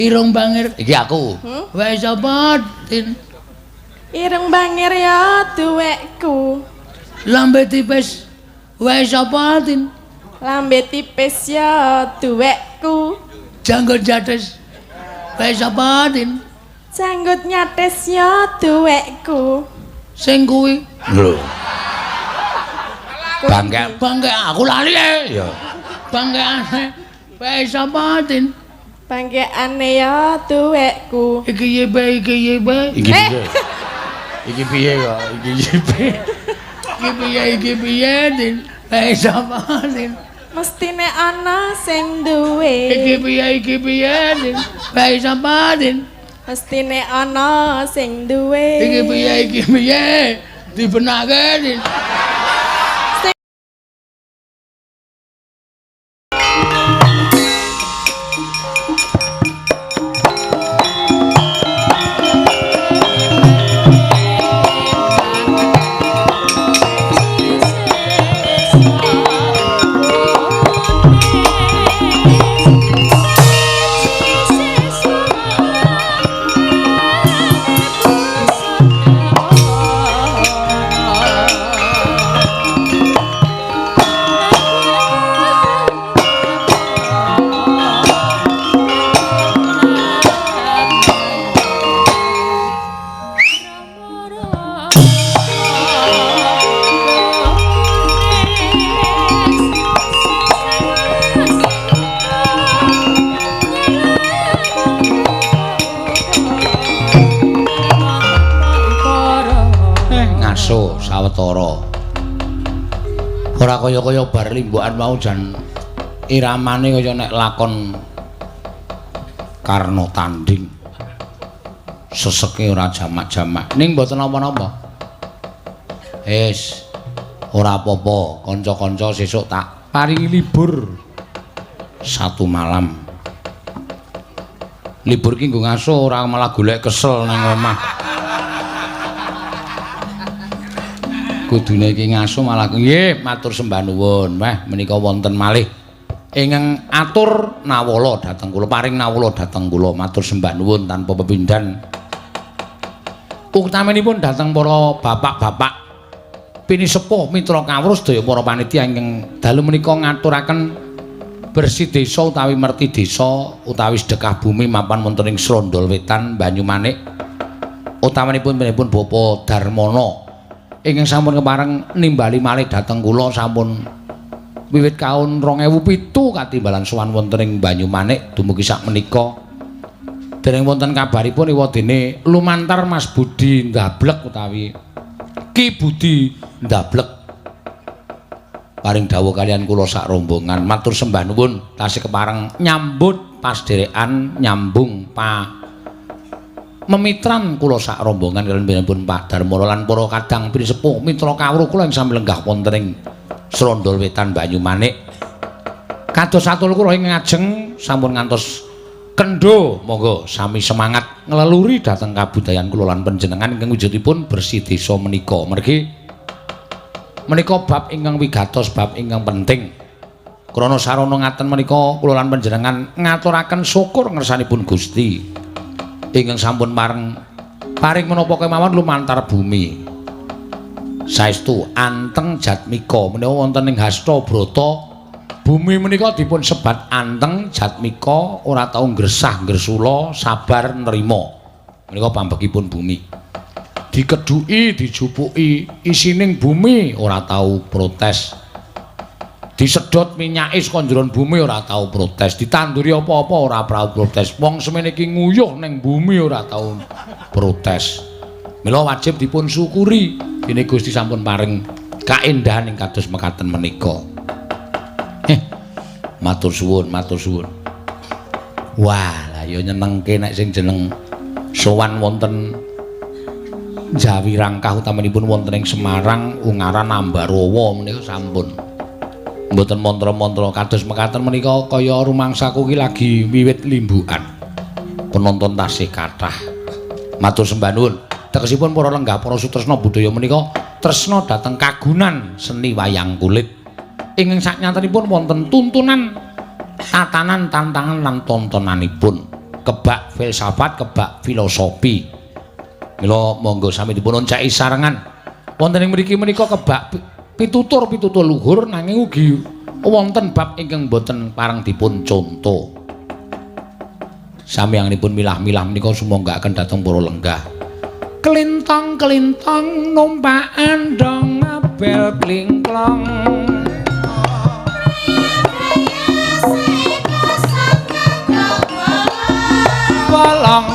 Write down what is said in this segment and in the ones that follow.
Irung Bangir iki aku. Wes sapa Tin? Ireng Bangir ya duwekku. Lambe tipis. Wes sapa Tin? Lambe tipis ya duwekku. Janggut jates. Wes sapa Tin? Janggut nyates ya duwekku. Sing kuwi. Lho. Bangke aku lali ya. Bangkeane. Wes sapa Tin? Bangkeane ya duwekku. Iki yebe. Iki piye? Iki piye kok? Iki piye Tin? Wes sapa Tin? Mestine ana sing duwe. Iki piye Tin? Wes sapa Tin? Mestine ana sing duwe. Iki piye? Dibenake Tin. Sawetara ora kaya-kaya bar limbukan mau jan iramane kaya nek lakon Karna tanding seseke ora jamak-jamak ning mboten napa-napa ora apa-apa kanca-kanca sesuk tak paringi libur 1 malam libur ki nggo ngaso ora malah golek kesel nang omah kudune iki ngaso malah nggih matur sembah nuwun meh menika wonten malih ingkang atur nawala dhateng kula paring nawala dhateng kula matur sembah nuwun tanpa pepindhan utaminipun dhateng para bapak-bapak pinisepuh mitra kawruh sedaya para panitia ingkang dalu menika ngaturaken bersih desa utawi merti desa utawi sedekah bumi mapan wonten ing Srondol Wetan Banyumanik utaminipun Bapak Darmono ingkang sampun kepareng nimbali malih dhateng kula sampun wiwit kaun 2007 katimbalan sowan wonten ing Banyumanik dumugi sak menika dereng wonten kabaripun iwadene lumantar Mas Budi Ndablek utawi Ki Budi Ndablek paring dawuh kalian kula sak rombongan matur sembah nuwun tasih kepareng nyambut pasderekan nyambung memitran kula sak rombongan kaliyan pun Pak Darmono lan para kadang pinisepuh mitra kawruh kula ing sami lenggah wonten ing Srondol Wetan Banyumanik. Kados atul kula ing ngajeng sampun ngantos kendho monggo sami semangat ngleluri dhateng kabudayan kula lan panjenengan ingkang wujudipun bersih desa menika. Mergi menika bab ingkang wigatos bab ingkang penting. Krana sarana ngaten menika kula lan panjenengan ngaturaken syukur ngersanipun Gusti. Ingkang sampun paring menapa kemawon lumantar bumi saestu anteng jatmika menawa wonten ing Hasta Brata bumi menika dipun sebat anteng jatmika ora tau ngresah ngresula sabar nrima menika pambekipun bumi dikeduki dijupuki isining bumi ora tau protes disedot minyake saka njeron bumi ora tau protes, ditanduri apa-apa ora tau protes. Wong semene iki nguyuh ning bumi ora tau protes. Mila wajib dipun syukuri dene Gusti sampun paring kaendahan ing kados mekaten menika. Matur suwun, matur suwun. Wah, lah ya nyenengke nek sing jeneng sowan wonten Jawi Rangkah utamanipun wonten ing Semarang Ungaran Ambarawa menika sampun mboten mantra-mantra kados mekaten menika kaya rumangsaku iki lagi wiwit limbukan. Penonton tasih kathah. Matur sembah nuwun. Tegesipun para lenggah para sutresna budaya menika tresna dhateng kagunan seni wayang kulit. Ing saknyatanipun wonten tuntunan tatanan tantangan lan tontonanipun. kebak filsafat, kebak filosofi. Mila monggo sami dipun onceki sarengan. Wonten ing mriki menika kebak pitutur luhur nanging ugi wonten bab ingkang boten pareng dipun conto. Samyanganipun milah-milah menika sumanggaken dhateng para lenggah. Kelintang-kelintang numpak andhong abel klingklong. Bolong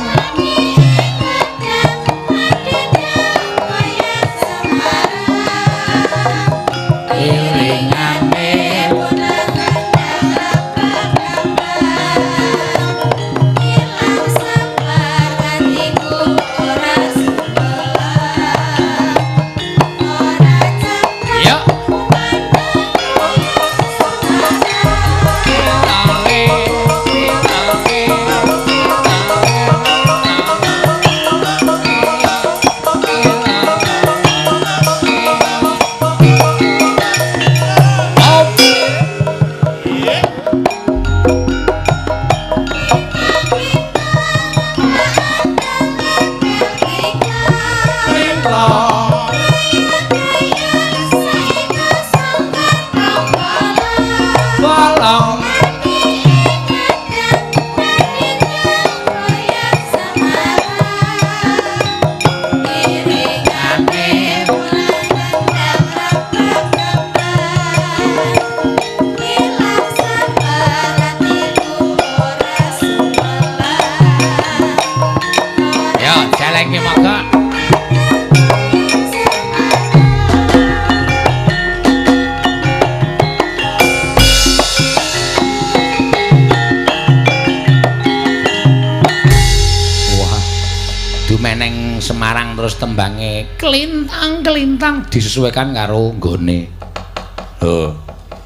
Semarang terus tembange kelintang-kelintang disesuaikan karo nggone.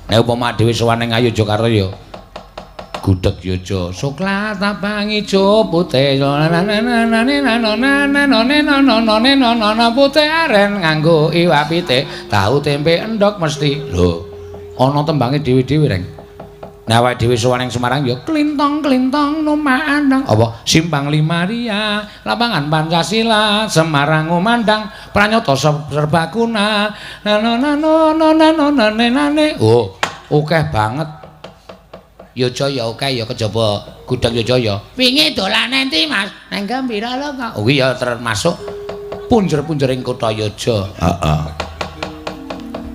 Nek upama dhewe sowan ning Ngayogyakarta ya gudeg yojo soklat abang ijo putih putih aren nganggo iwak pitik tahu tempe endhog mesti lho ana tembange dhewe-dhewe reng. Nah awake dhewe sowan ning Semarang ya klintong-klintong numpak andang apa Simpang Limaria lapangan Pancasila Semarang ngumandang pranyata serbaguna oh akeh banget Yojaya akeh ya kejaba gudeg Yojaya wingi dolan endi Mas nang Gembira lho kok oh iya termasuk punjer-punjering kota Yojo heeh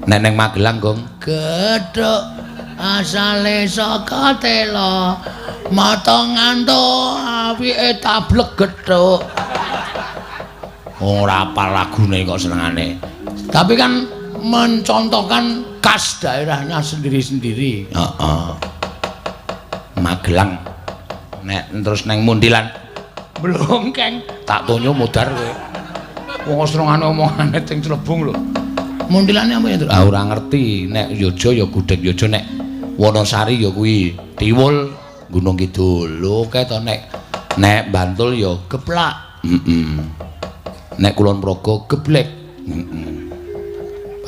nek ning Magelang gong gethuk asale saka tela mata ngantuk awike tablek gethuk ora apal lagune kok senengane tapi kan mencontohkan khas daerahnya sendiri-sendiri heeh Magelang nek terus neng Mundilan belum keng tak tonyo mudar kowe wong senengane omongane sing Celebung lho Mundilane apa ya ah ora ngerti nek Yojo ya gudeg Yojo nek Wonosari ya kuwi Tiwul Gunung Kidul lho kae to nek Bantul ya geplak nek Kulon Progo geblek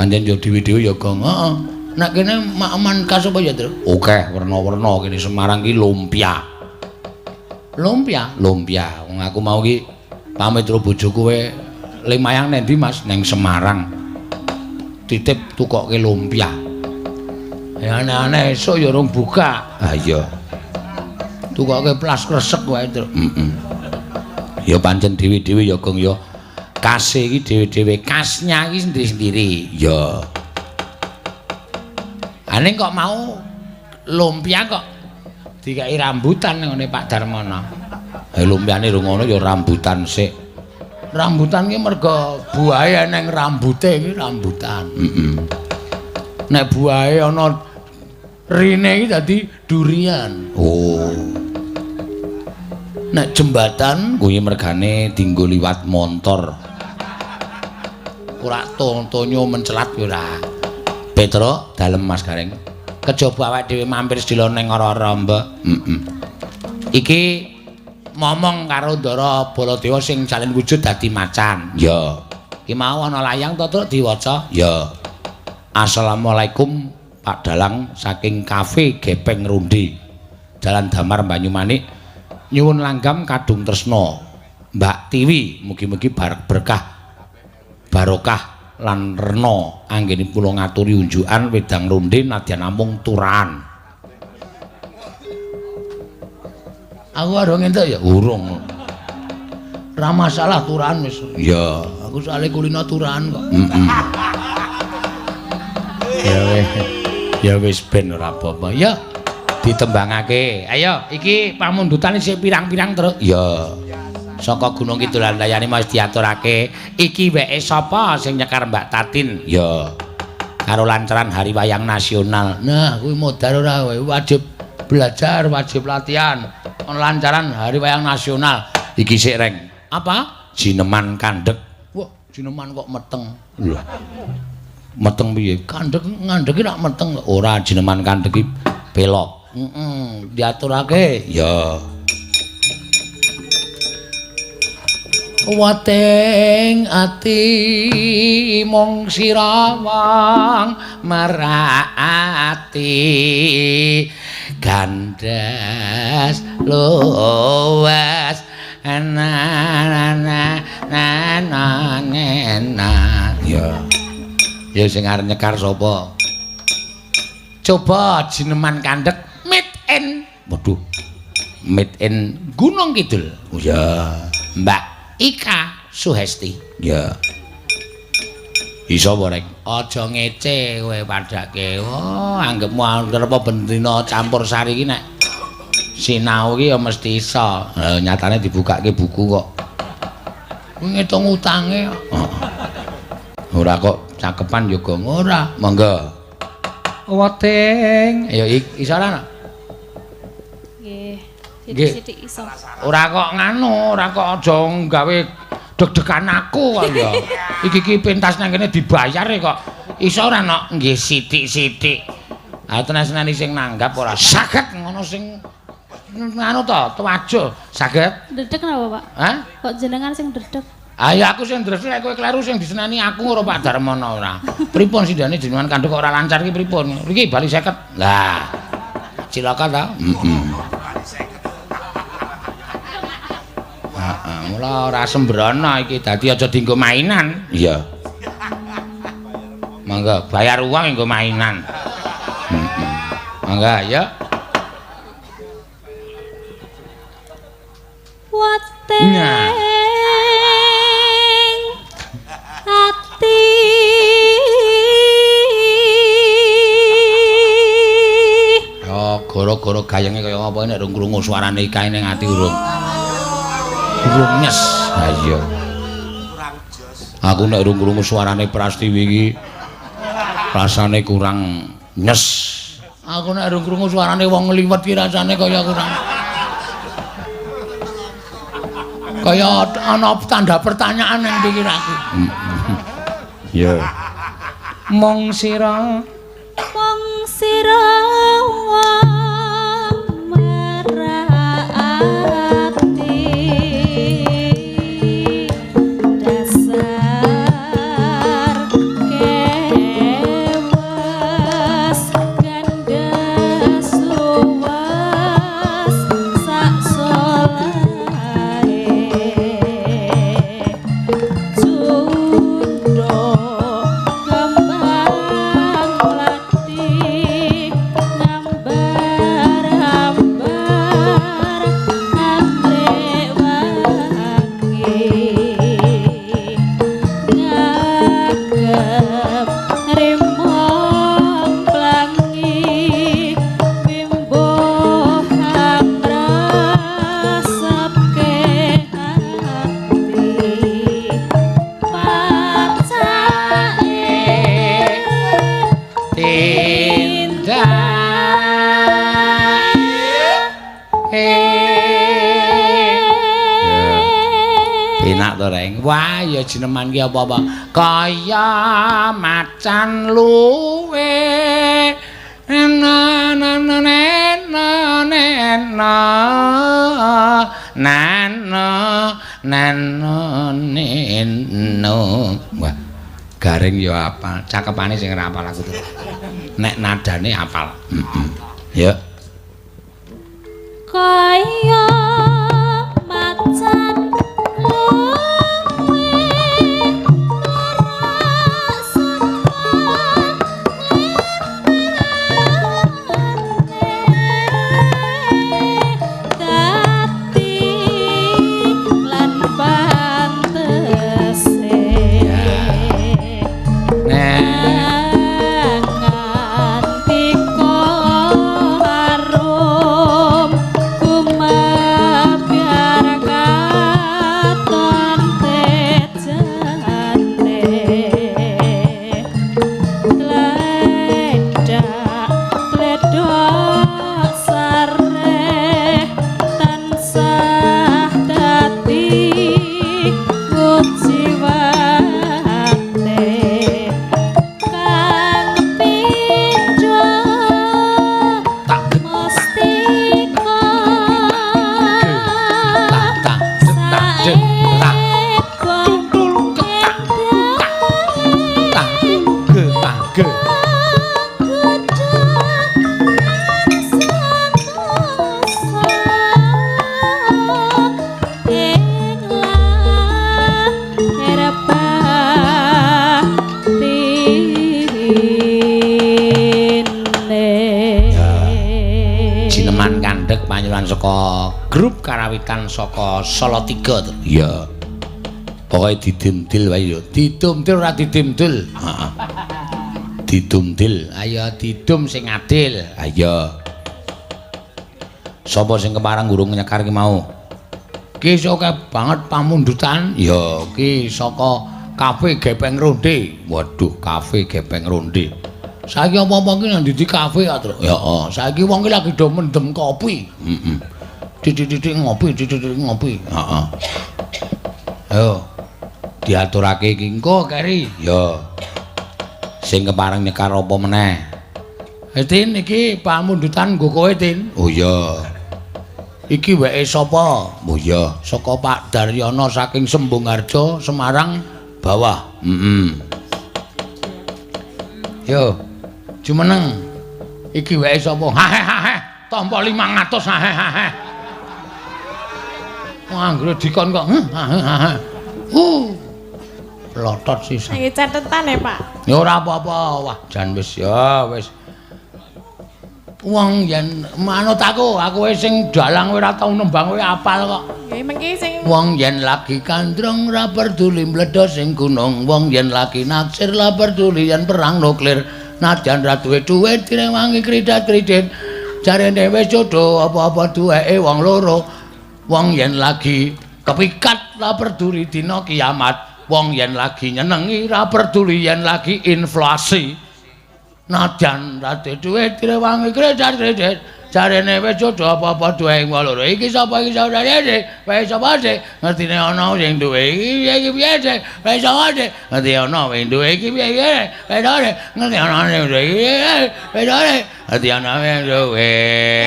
pancen ya dhewe-dhewe ya gong heeh nek kene makman kas apa ya Tru oke werna-werna kene Semarang ki lumpia wong aku mau ki pamit karo bojoku kowe lemayang nendi Mas neng Semarang titip tukokke lumpia ya aneh-aneh esuk ya urung buka ah iya tukokke plas kresek wae Tru ya pancen dhewe-dhewe ya gong ya kase iki dhewe-dhewe kasnya iki sendiri-sendiri ya ane kok mau lumpia kok dikai rambutan ngene Pak Darmono lumpiane lho ngono ya rambutan sik rambutan ki mergo buahe neng rambute iki rambutan nek buahe ana rine iki dadi durian oh nek jembatan kuwi mergane dienggo liwat montor ora tontonyo mencelat ora Petro dalem Mas Gareng kejaba awake dhewe mampir sedina ning ora-ora mbok iki momong karo Ndara Baladewa sing jalin wujud dadi macan ya iki mau ana layang to Truk diwaca ya Assalamualaikum Pak Dalang saking kafe Gepeng Rundi Jalan Damar Banyumanik nyuwun langgam kadung tresna Mbak Tiwi mugi-mugi berkah barokah lan rena anggenipun kula ngaturi unjukan wedang ronde nadyan namung turahan. Aku arep entuk ya urung. Ra masalah turahan wis. Ya, aku soalé kulino turahan kok. Ya wis ben ora apa-apa. Ya ditembangake. Ayo iki pamundhutan isih pirang-pirang terus. Ya. Saka Gunung Kidul Handayani wis diaturake. Iki weke sapa sing nyekar Mbak Tatin? Ya. Karo lancaran Hari Wayang Nasional. Nah, kuwi modal ora wajib belajar, wajib latihan. Lancaran Hari Wayang Nasional. Iki sik reng. Apa? Jineman kandhek. Wah, jineman kok meteng. Lho. Meteng piye? Kandhek ngandheki rak meteng. Ora jineman kandhek iki belok. Diaturake. Ya. Wateng ati mong sirawang merati gandas luwes na ya sing arep nyekar sapa coba jineman kandhek waduh made in Gunung Kidul ya Mbak Ika Suhesti. Ya. Iso apa rek? Aja ngece kowe padake. Oh, anggapmu arep bendina campur sari iki nek sinau iki ya mesti iso. Nyatane dibukake buku kok. Kuwi ngitung utange. Ora kok cakepan yoga ora. Monggo. Weteng. Ya iso ora? Sithik-sithik iso. Ora kok nganu, ora kok aja gawe deg-degan aku kok ya. Iki pentas nang kene dibayar kok. Iso ora nok nggih sithik-sithik. Ah tenan-tenan sing nanggap ora saged ngono sing nganu to, tuwajo. Saged? Dredeg napa, Pak? Hah? Kok jenengan sing dredeg? Ah ya aku sing dredeg nek kowe kleru sing disenani aku ora Pak Darmono ora. Pripun sindane jenengan kandhek kok ora lancar iki pripun? Iki bali 50. Lah. Cilaka ta? Mula ora sembrono iki dadi aja dienggo mainan. Iya. Mangga bayar uang nggo mainan. Mangga ya. Wateng ati ya gara-gara gayenge kaya apa nek rung krungu suarane ikae ning ati urung. Urung nyes. Ha iya. Aku nek urung krungu suarane Prastiwi iki rasane kurang nyes. Aku nek urung krungu suarane wong ngliwet iki rasane kaya kurang. Kaya ana tanda pertanyaan ning pikiranku. Ya. Mong sira wah ya jineman ki apa-apa kaya macan luwe wah garing ya apal cakepane sing ora apal aku tuh nek nadane apal ya kaya saka grup karawitan saka Salatiga to. Iya. Pokoke didimdil wae yo. Didumdil ora didimdul. Heeh. Didumdil. Ayo didum sing adil. Ayo. Sapa sing kepareng gurung nyekar ki mau? Ki sok banget pamundutan. Ya, ki saka Kafe Gepeng Ronde. Waduh, Kafe Gepeng Ronde. Saiki apa-apa ki nang ndi kafe ya, Tru? Ya, saiki wong ki lagi do mendem kopi. Heeh. Titik-titik ngopi, titik-titik ngopi. Heeh. Ayo. Diaturake iki engko, Keri. Ya. Sing kepareng nyekar apa meneh? Tin iki pamundutan nggo kowe, Tin. Oh iya. Iki weke sapa? Oh iya, saka Pak Daryono saking Sembungharjo, Semarang bawah. Yo. Jumeneng. Iki weke sapa? Hahe. Tampa 500 hahe. Wah, anggere dikon kok. Hahe. Lotot sisa. Iki catetan ya, Pak. Ya ora apa-apa. Wah, jan wis ya, wis. Wong yen manut aku wis sing dalang ora tau nembang kowe apal kok. Nggih, mengki sing Wong yen lagi kandreng ra peduli mledhos sing gunung, wong yen lagi naksir ra peduli yen perang nuklir. Nadyan ra duwe dhuwit direwangi kridat-kridit. Jarene wis jodoh apa-apa duweke wong loro. Wong yen lagi kepikat ra peduli dina kiamat. Wong yen lagi nyenengi ra peduli yen lagi inflasi. Nadyan ra duwe direwangi kridat-kridit. Jarene wis jodoh apa-apa duwe wong loro. Iki sapa iki saudarane? Wae sapa sih? Ngertine ana sing duwe iki piye sih? Wae sapa sih? Ngerti ana sing duwe iki piye? Wae sapa? Ngerti ana sing duwe iki wae sapa? Ngerti ana sing duwe.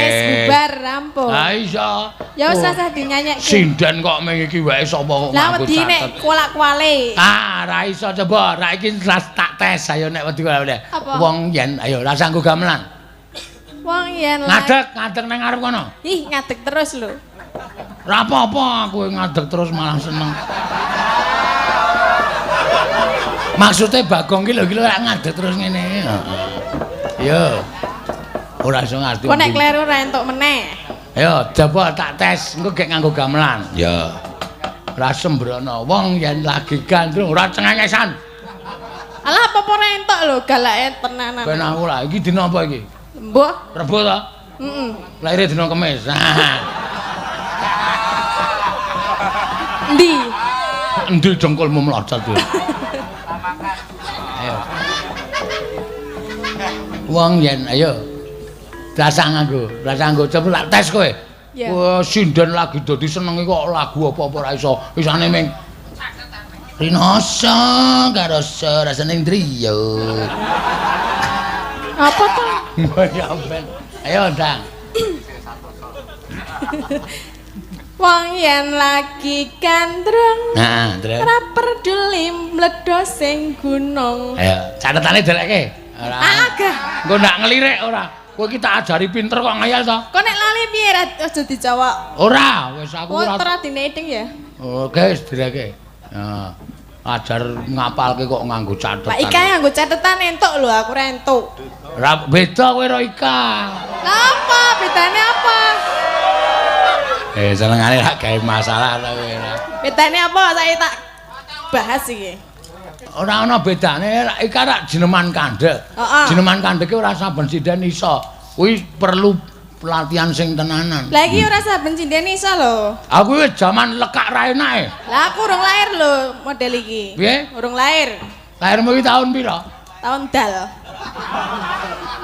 wis bubar rampung. Ha iso. Ya wis usah dinyanyekke. Sinden kok mung iki wae sapa kok Lah wedi nek kualak-kuale. Ah, ra iso coba. Ra iki tak tes ayo nek wedi kuwi. Wong yen ayo ra sanggo gamelan. Wong yen Ngadeg nang ngarep kono. Ih, ngadeg terus lho. Ra apa-apa aku ngadeg terus malah seneng. Maksudnya Bagong ki lho ngadeg terus ngene. Heeh. Yo. Ora iso ngerti. Kok nek kleru ora entuk meneh. Yo, coba tak tes engko gek nganggo gamelan. Ya. Ora sembrono. Wong yen lagi gandrung ora cengengesan. Alah apa-apa ora entuk lho galake tenanan. Ben aku lah iki dina apa iki? Mbah. Rebo ta? Heeh. Laire dina Kamis. Endi? Endi dengkulmu mlocot kuwi? Ayo. Wong yen ayo. Rasa nganggo coba tak tes kowe. Ya. Wah, sinden lagi dadi senenge kok lagu apa-apa ora iso. Isane ming Rinoso karo rasane Indriyo. Apa to? Ya ben. Ayo, Dang. Wong yen lagi gandrung. Nah, terus. Ora peduli mledhos sing gunung. Ayo, catetane deleke. Ora. Agah. Engko ndak ngelirik ora. Kowe iki tak ajari pinter kok ngayal to. Kok nek lali piye aja dijawab. Ora, wis aku ora. Ora dineding ya. Oke, wis direke. Ya. Ajar ngapalke kok nganggo catetan. Pak Ika nganggo catetan entuk lho, aku ora entuk. Ora beda kowe karo Ika. Lah apa? Bedane apa? Senengane ra gawe masalah ta kowe ora. Bedane apa? Saya tak bahas iki. Ora ana bedane, Ika rak jineman kandhek. Heeh. Jineman kandhek ki ora saben sinden iso. Kuwi perlu pelatihan sing tenanan. Lah iki ora saben cinden iso lho. Aku wis jaman lekak ra enake. Lah aku urung lahir lho model iki. Piye? Urung lahir. Lahirmu iki taun pira? Tahun dal.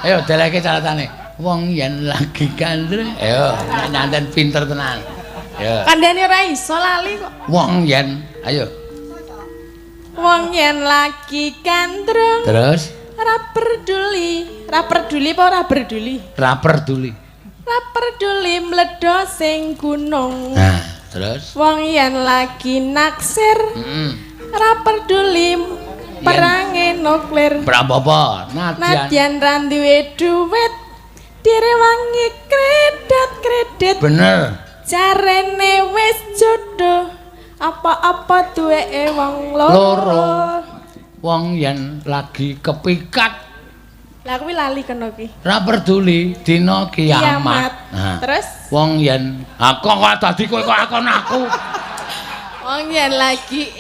Ayo deleke catetane. Wong yen lagi kandre, ayo nyanten pinter tenan. Ya. Kandhane ora iso lali kok. Wong yen, ayo. Wong yen lagi gandrung. Terus Ora peduli. Ora peduli apa ora peduli? ra peduli. Ora peduli mledhos sing gunung. Nah, terus Wong yen lagi naksir. heeh. Ora peduli perange nuklir. Apa-apa, Nadyan ra duwe dhuwit. Direwangi kredit-kredit. bener. Jarene wis jodoh. Apa-apa duweke wong loro. Loro. Wong yen lagi kepikat Lah kuwi lali kena ki. Ora peduli dina kiamat. Nah, terus wong yen kok dadi kowe kok akon aku. Wong yen lagi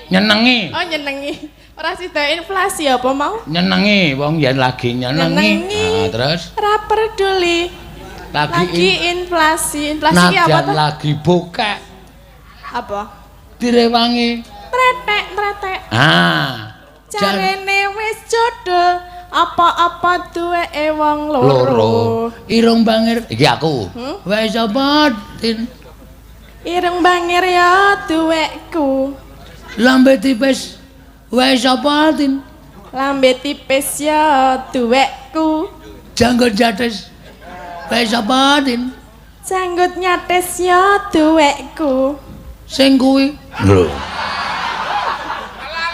Nyenengi. Oh nyenengi. Ora sida inflasi apa mau? Nyenengi wong yen lagi nyenengi. Nah, terus ora peduli. Lagi inflasi. Inflasi ki apa to? Lagi bokek. Apa? Direwangi. Tretek. Ah. Jarene wis jodoh. Apa-apa duweke wong loro. Irung bangir iki aku. Wis apa tin? Irung bangir ya duwekku. Lambe tipis. Wis apa tin? Lambe tipis ya duwekku. Janggut jates. Wis apa tin? Janggut nyates ya duwekku. Sing kuwi. Lho.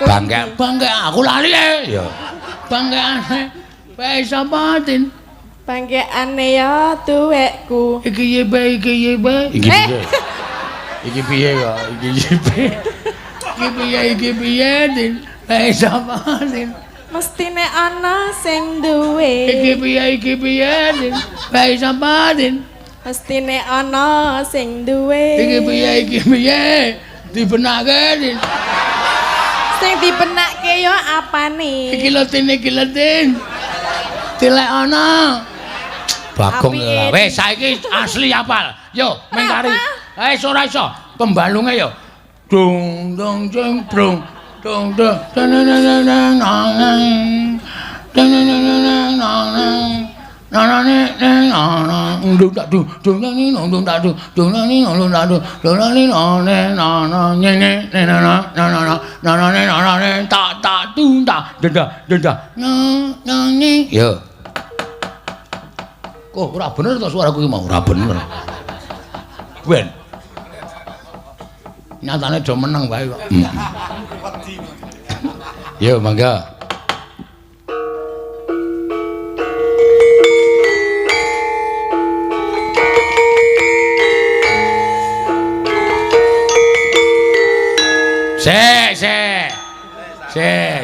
Bangke aku lali ya. Bangkeane wis apa tin? Bangkeane ya duwekku. Iki yebe. Iki piye kok? Iki piye tin? Wis apa tin? Mestine ana sing duwe. Iki piye tin? Wis apa tin? Mestine ana sing duwe. Iki piye? Dibenake tin. Sing dipenakke ya apane? Iki lho tin. Dilek ana. Bagong ya. Wis saiki asli apal. Yo, mengkari. Ora iso. Pembalunge yo. Dung dung jeng brung. Dung dung. Yo. Kok ora bener to suaraku iki mau ora bener. Ben. Nyatane do meneng wae kok. Yo mangga.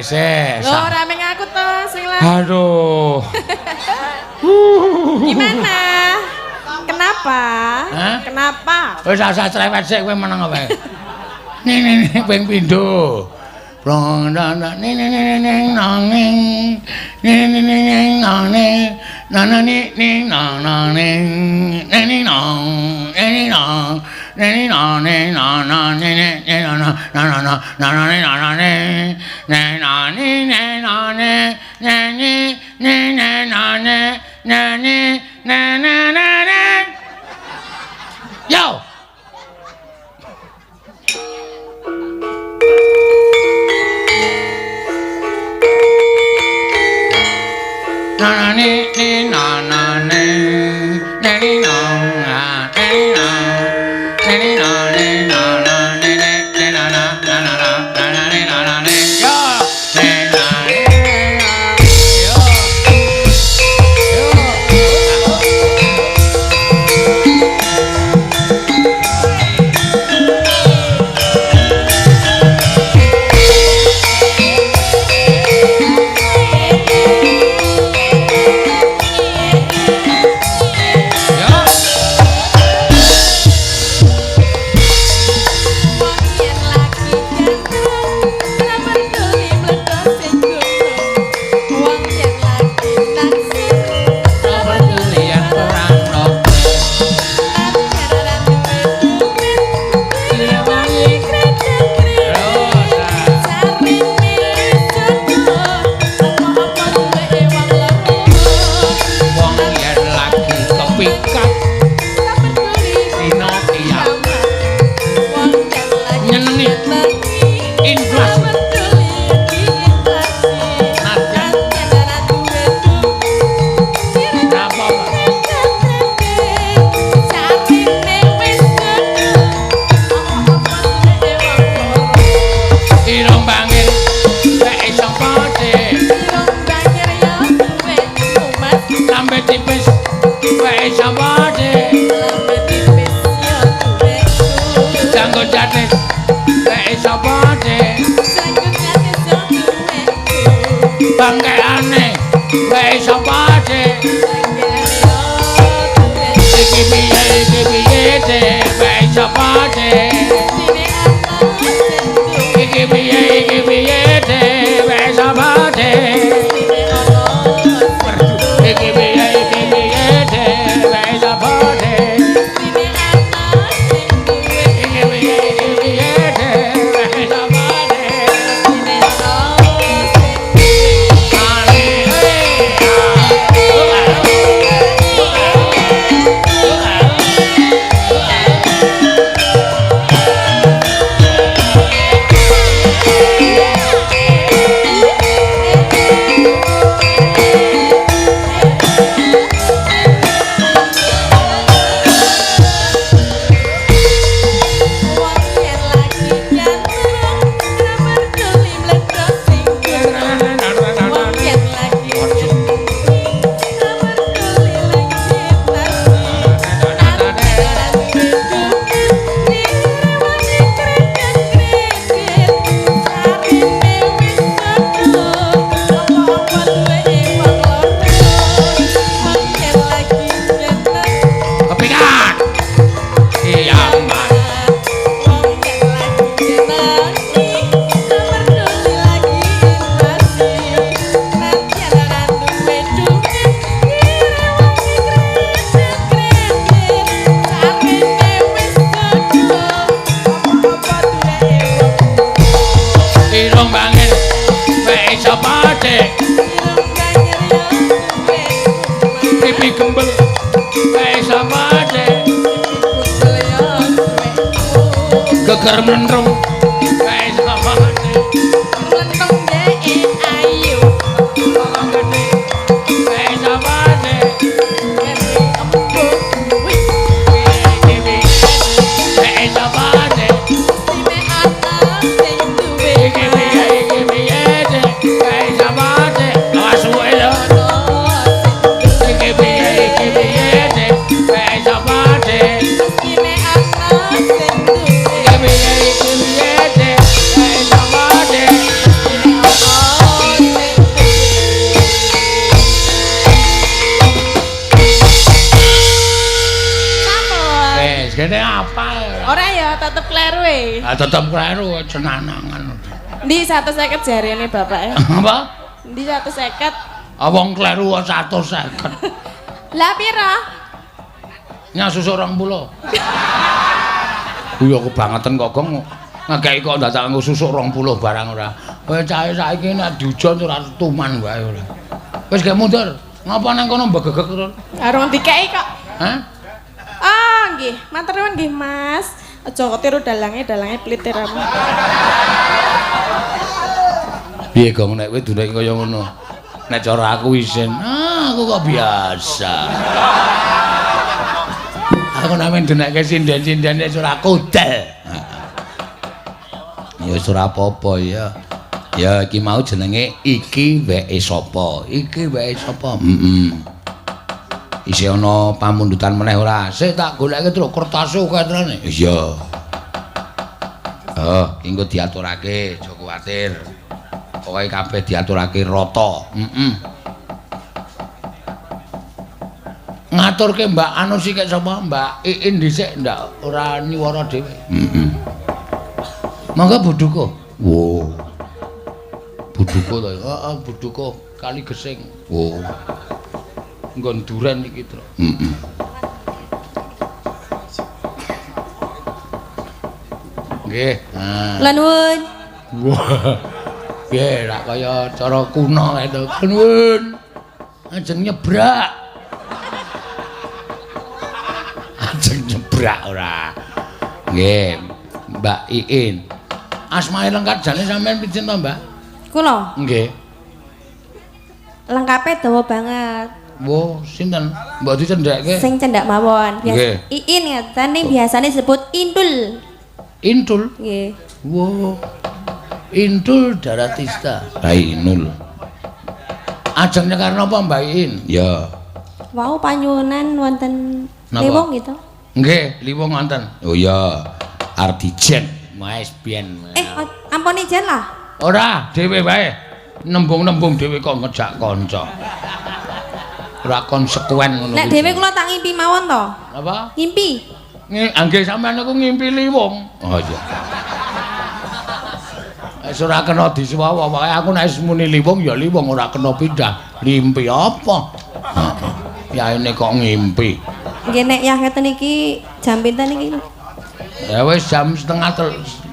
Se. Lho ora meng aku to sing lah. Aduh. Gimana? Kenapa? Hah? Kenapa? Wis asa cerewet sik kowe meneng wae. Ning ping pindho. Prong ning nanging. Ning nanging. Nanane ning nanane. Ning nang. Yo. gembel kae samane geger menrung kae samane Lenong dee ayu kae samane embo kae samane sine ana sing duwe kae samane awas wae lho sine ana sing duwe Gene apa? Ora ya, tetep kleru e. Ah tetep kleru cenanangan. Ndi 150 jarene bapake. Apa? Ndi 150. Ah wong kleru 150. Lah pira? Nya susuk 20. Iya kebangetan kok Gong. Ngekeki kok dadak nggo susuk 20 barang ora. Kowe cahe saiki nek diujon ora tuman wae ora. Wis gek mundur. Ngapa nang kono mbegegek terus? Arung dikeki kok. Hah? Ah, nggih. Matur nuwun nggih, Mas. Aja ketiru dalange plitir ramu. Piye Gong nek kowe durek kaya ngono? Nek cara aku isin, aku kok biasa. Aku namanya denekke sinden-sinden nek ora kodel. Ya wis ora apa-apa ya. Ya iki mau jenenge iki weke sapa? Iki weke sapa? Isih ana pamundutan meneh ora? Sik tak goleke terus kertas akeh terane. Iya. Oh, engko diaturake, aja kuwatir. Pokoke kabeh diaturake rata. Ngaturke Mbak anu sik sapa? Mbak Iin dhisik ndak ora nyuwara dhewe. Mangga Buduko. Wo. Buduko to. Heeh, Buduko Kali Gesing. Wo. Nggon duren iki, Tru. Nggih. Lah nuwun. Wah. Nggih, rak kaya cara kuno kae to. Nuwun. Ajeng nyebrak. Ajeng nyebrak ora. Nggih, Mbak Iin. Asmae lengkap jane sampean pinten to, Mbak? Kula Nggih. lengkape dawa banget. Wo, sinten? Mbok dicendhekke. Sing cendak mawon. Nggih. Iin ngeten ning biasane disebut Intul. Intul. Nggih. Wo. Intul Daratista. Bainul. Ajeng nyekar napa Mbak Iin? Ya. Wau panyuwunan wonten Napa? Liwong gitu. Nggih, Liwong wonten. Oh iya. Ardijen, Mas Bian. Ampun ijen lah. Ora, dhewe wae. Nembung-nembung dhewe kok ngejak kanca. Ora konsekuen ngono. Nek dhewe kula tak ngimpi mawon to. Apa? Ngimpi. Anggih sampean niku ngimpi Liwong. Oh iya. Wis ora kena disuwawa, pokoke aku nek muni Liwong ya Liwong ora kena pindah. Ngimpi apa? Heeh. Yaene kok ngimpi. Nggih nek yah ngeten iki jam pinten iki? Ya wis jam setengah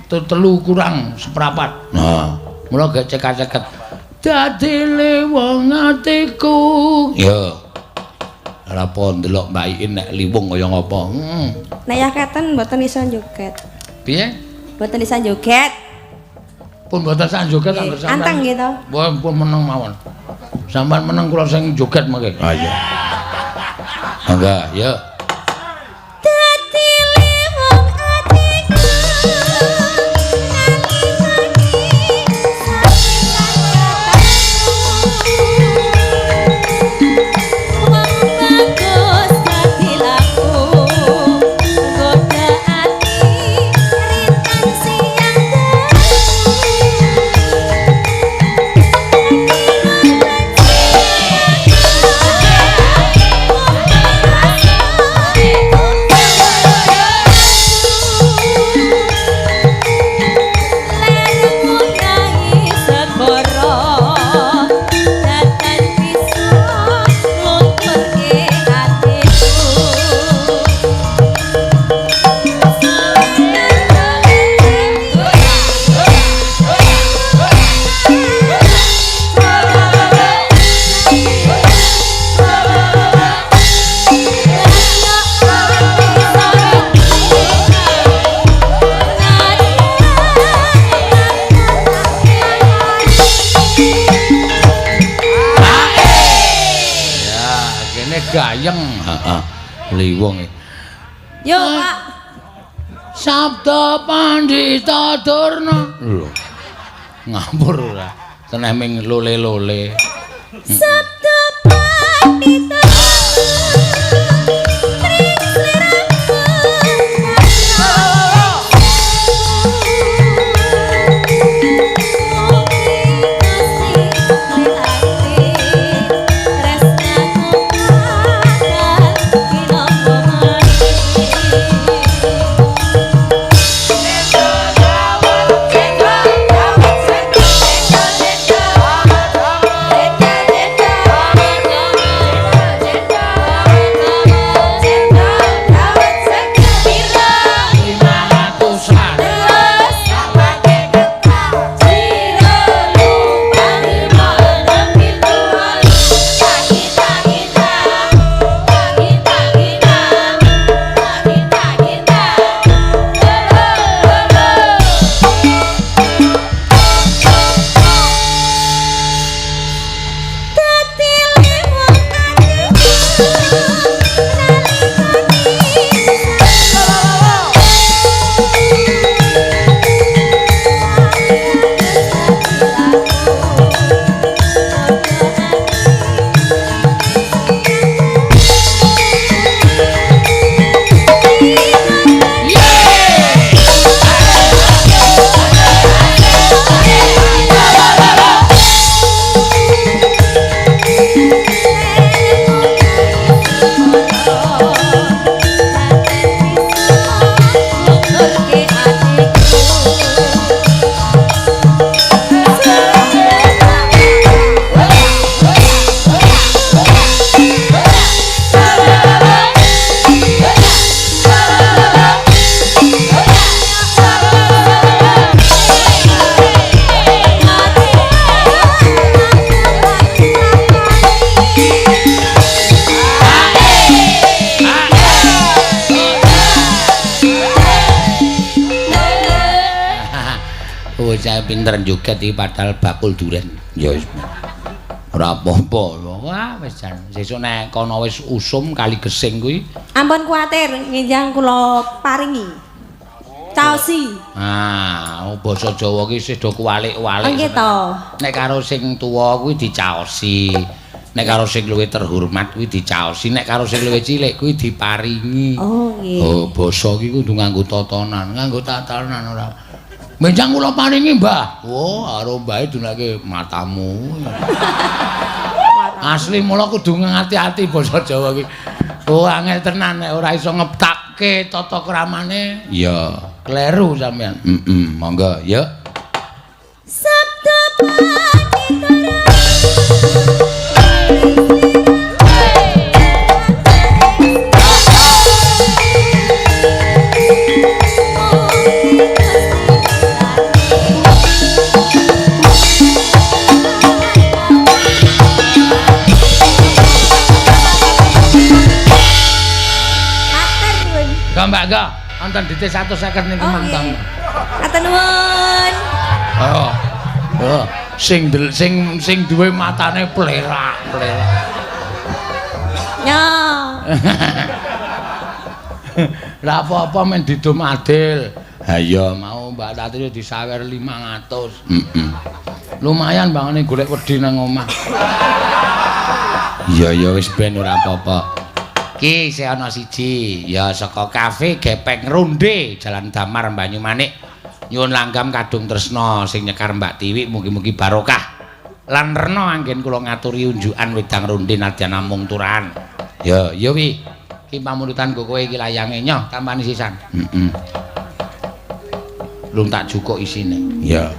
telu kurang seprapat. Nah, mula gek cekak-ceket. Dadi Liwong atiku. Ya. Ora apa ndelok Mbak Iin nek Liwong kaya ngapa. Nek yah keten mboten iso joget. Piye? Mboten iso joget. Pun mboten sak joget anggere sampean. Anteng gitu. Pun meneng mawon. Sampean meneng kula sing joget mengke. Ah iya. Mangga, ya. Dadi Liwong atiku. gayeng. Heeh. Liwong. Yo, Pak. Sabda Pandhita Durna. Lho. Ngapur ora. Teneming lole-lole. Sabda Pandhita Bocah pinter joget iki padahal bakul duren. Ya wis. Ora apa-apa. Wah, wis jan. Sesuk nek kono wis usum kali gesing kuwi. Ampun kuwatir, nginjang kula paringi. Caosi. Basa Jawa ki isih do kuwalik-walik. Nggih to. Nek karo sing tuwa kuwi dicaosi. Nek karo sing luwih terhormat kuwi dicaosi. Nek karo sing luwih cilik kuwi diparingi. Oh, nggih. Oh, basa ki kudu nganggo tatanan, nganggo tatanan ora. Menjang kula paringi, Mbah. Oh, karo mbahe dunake matamu. Asli mula kudu ngati-ati basa Jawa ki. Oh, angel tenan nek ora iso ngeptakke tata kramane. Ya, kleru sampean. Monggo, ya. Sabda Pandhita Mbak Ga, wonten DT 150 niku mantang. Atur nuwun. Oh. Sing duwe matane plerak. Ya. Lah apa-apa men didum adil. Ha iya mau Mbak Tati disawer 500. Lumayan bangane golek wedi nang omah. Iya wis ben ora apa-apa. Ki sing ana siji ya saka kafe Gepeng Ronde Jalan Damar Banyumanik. Nyuwun langgam kadung tresna sing nyekar Mbak Tiwi mugi-mugi barokah. Lan rena anggen kula ngaturi unjukan wedang ronde nadyan namung turahan. Ya wi. Ki pamunutan kowe iki layange nyoh tampani sisan. Lung tak jukuk isine. Ya.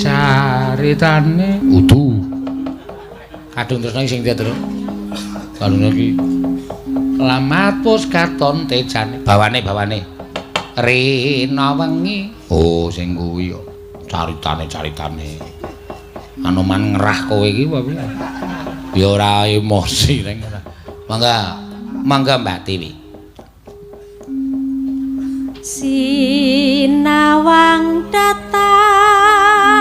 Caritane udu. Kadung tresna sing dia terus. Kalune iki lamat pus katon tejane bawane rena wengi. Oh sing kuwi yo caritane anoman ngerah kowe iki wae ya ora emosi ning mangga Mbak Tiwi. Sinawang datang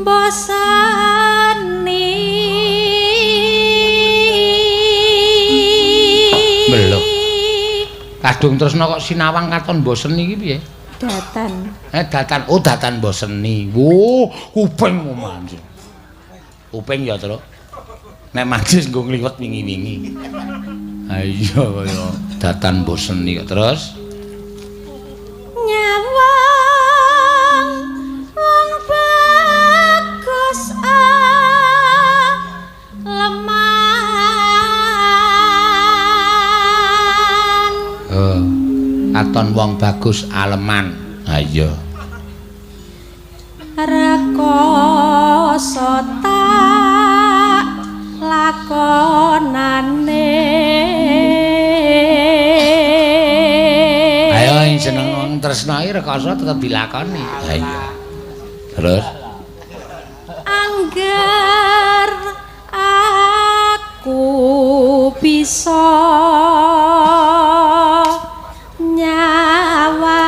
bosani belum kadung tresna kok sinawang katon bosen iki piye Datan. Datan. Oh, datan boseni. Wo, kuping manjing. Kuping ya, Tru. Nek manjing nggo ngliwet wingi-wingi. Ha iya kaya datan boseni kok terus. nyawang wong bagus leman. Oh, katon wong bagus aleman. Ha iya. Rekoso tak lakonane. Ayo sing seneng wong tresna iki rekoso tetep dilakoni. Ha iya. Terus Angger aku bisa nyawang.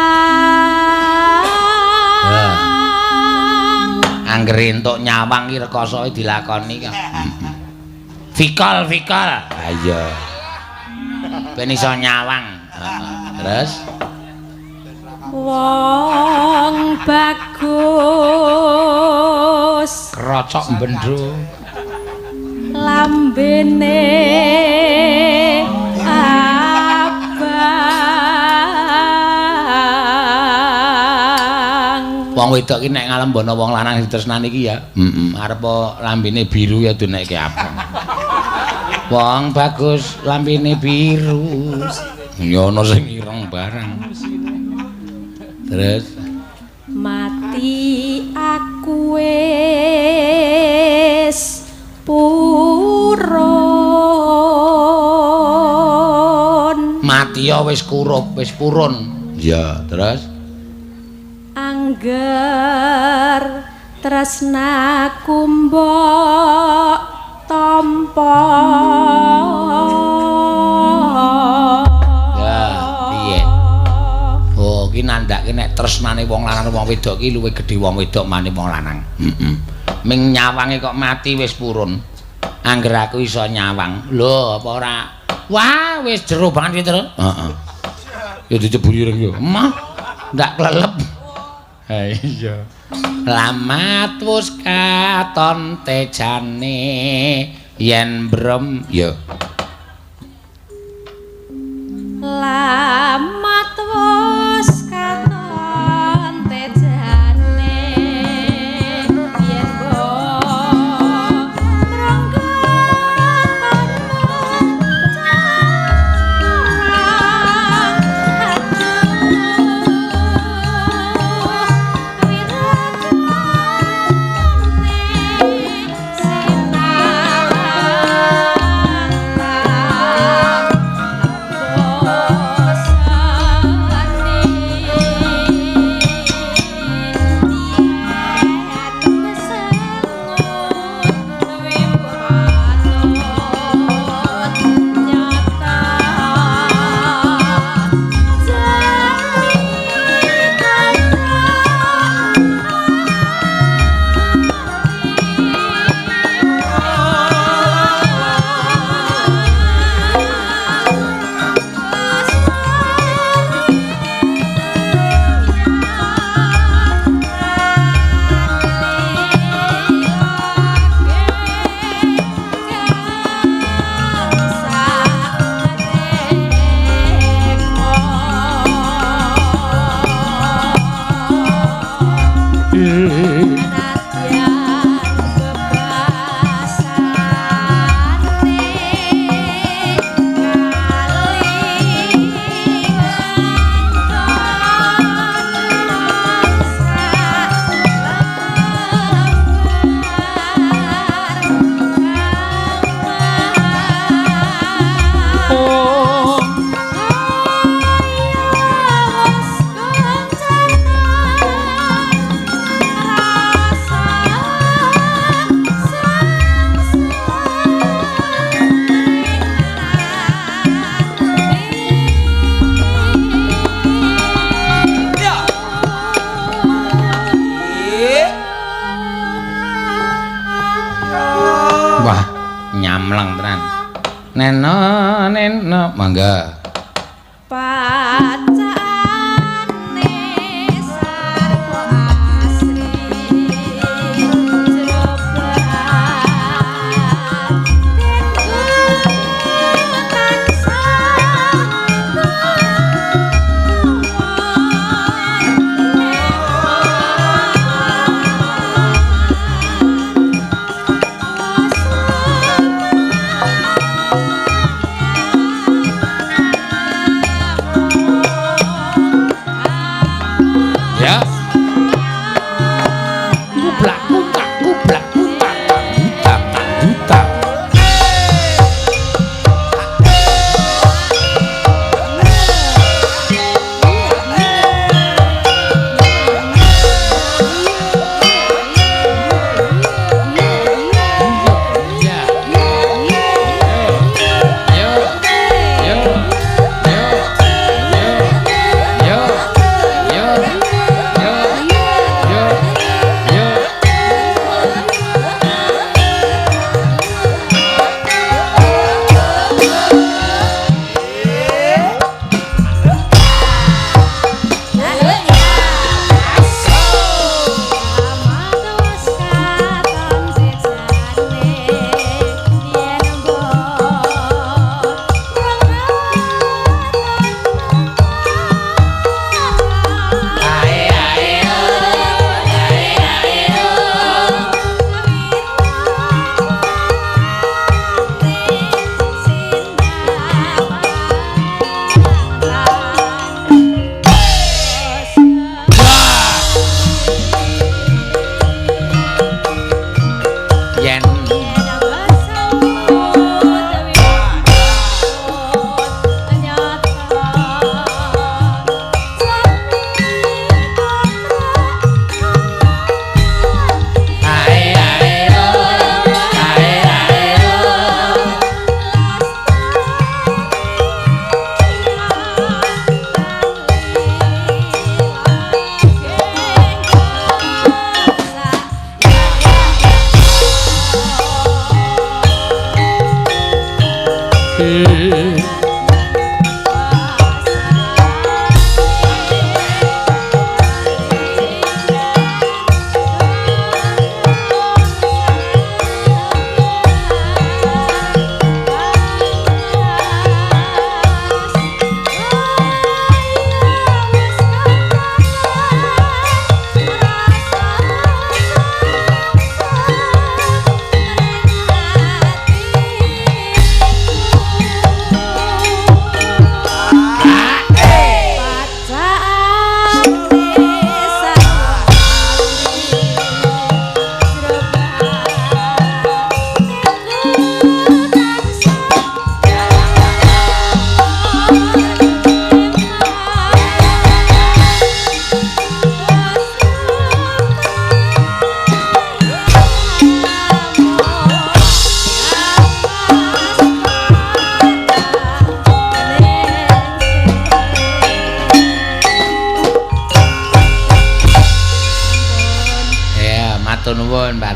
angger entuk nyawang iki rekoso dilakoni kok. Fikol. Ha iya. Ben iso nyawang. Terus Wong bagus krocok mbendro. lambene abang. Wong wedok ki nek ngalembono wong lanang ditresnani iki ya, arep lambene biru ya dinekke abang. Wong bagus lambene biru. Ya ana sing ireng barang. Terus Mati aku wis purun. mati ya wis kurup, wis purun. Ya, terus Angger tresnaku mbok tampa. Ya, piye? Oh, ki nandhake nek tresnane wong lanang wong wedok ki luwih gedhe wong wedok mane wong lanang. Ming nyawange kok mati wis purun. Angger aku iso nyawang. Lho, apa ora? Wah, wis jero banget iki, Tru. Heeh. Ya dicebuli reng yo. Emah, ndak klelep. Ha iya. Lamat wis katon tejane yen brem ya. Lamat wis katon tejane yen neno mangga pacane sarwa asri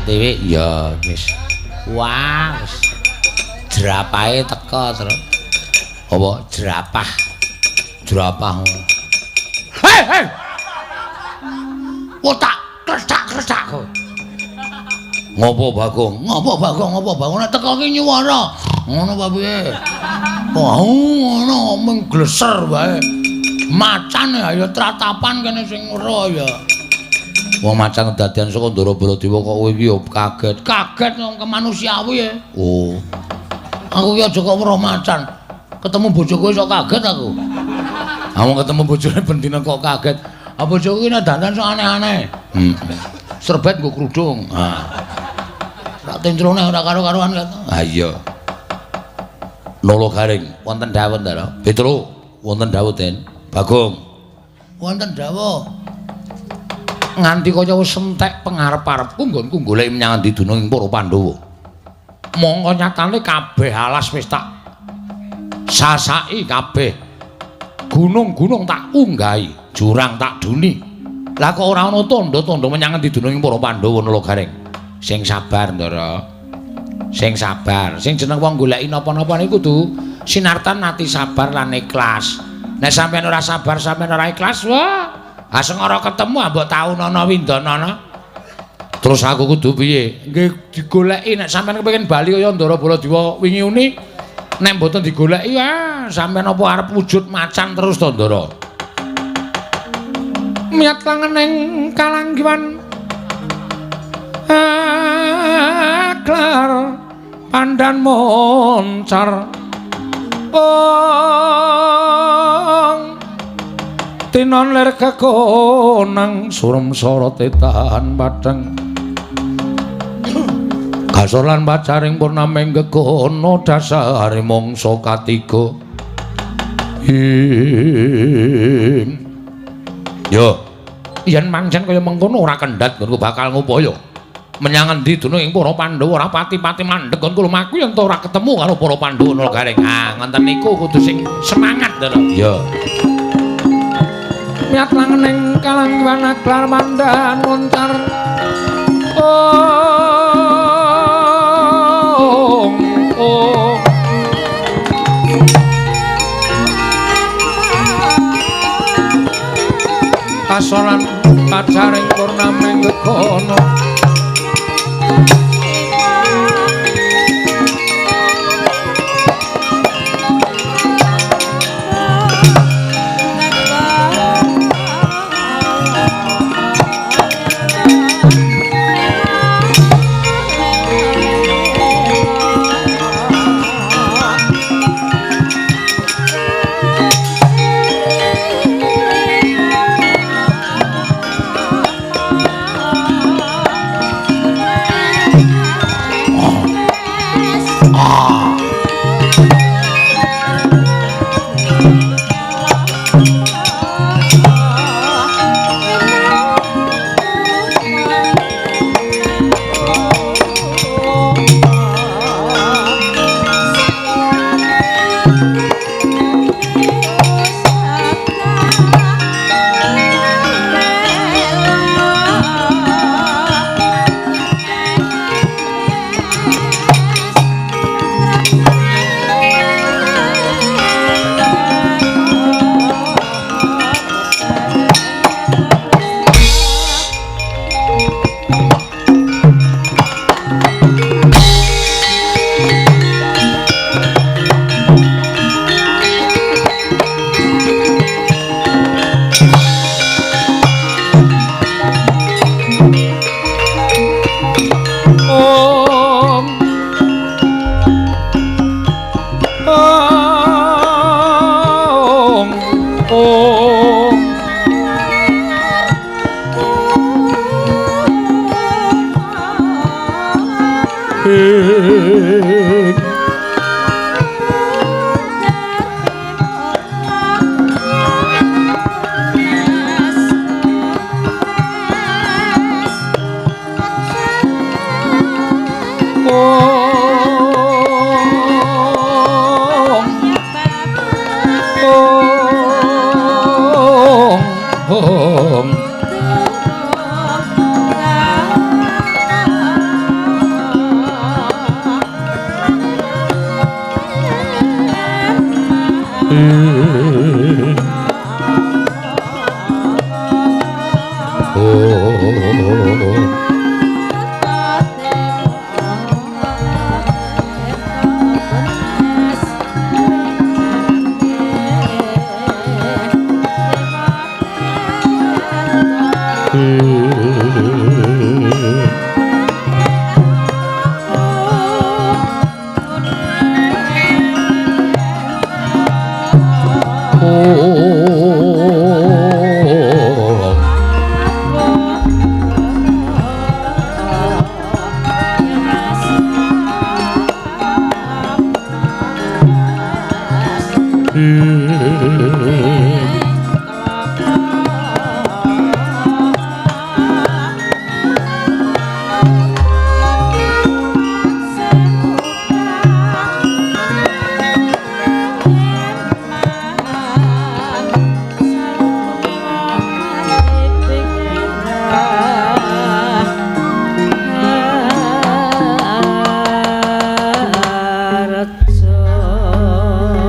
Dewi ya wis. Wah, wis. Jerapahe teka terus. Apa jerapah? Jerapah. Hei, hei. Otak kresak-kresak kowe. Ngopo Bagong? Ngopo Bagong? Ngopo Bagong? Nek teka ki nyuwara. Ngono apa piye? Oh, ngono mung gleser wae. Macan ya tratapan kene sing ora ya. Wong macan kedadian saka Ndara Baladewa kok kowe iki yo kaget. Kaget wong kemanusiawi ya. Oh. Aku ki aja kok weruh macan. Ketemu bojoku sok kaget aku. Aku ketemu bojone bendina kok kaget. Apa bojoku ki nek dandan sok aneh-aneh. Serbet nggo kerudung. Sak tencrone ora karo-karuan kan. Ha iya. Nolo Garing wonten dawuh Ndara. Petro wonten dawuh Den. Bagong wonten dawuh. Nganti kaya wis entek pangarep-arepku nggonku golek menyang ndi duna ing para Pandhawa. Mongko nyatane kabeh alas wis tak sasaki kabeh. Gunung-gunung tak unggahi, jurang tak duni. Lah kok ora ana tandha-tandha menyang ndi duna ing para Pandhawa Nala Garing. Sing sabar, Ndara. Sing sabar, sing jeneng wong goleki napa-napa niku kudu sinartan ati sabar lan ikhlas. Nek sampeyan ora sabar, sampeyan ora ikhlas, wah, asengara ketemu mbok taunana windanana. Terus aku kudu piye? Nggih digoleki nek sampeyan kepengin bali kaya Ndara Baladewa wingi uni. Nek mboten digoleki, sampeyan apa arep wujud macan terus to, Ndara? Miat langening kalanggiwan aklar pandan moncar tinon ler kekonang surem sorot etan padang kasolan bacaring purnaming gegono dasare mangsa katiga yo yen manjen kaya mengkono ora kendhat nggonku bakal ngupaya menyang endi dene ing para Pandhawa ora pati-pati mandheg kon lumaku yen ora ketemu karo para Pandhawa Nagaring. Ngoten niku kudu sing semangat lho. Ya. Miat langening kalanggiwan aklar mandan moncar. Kasolan pacaring purnaming gegono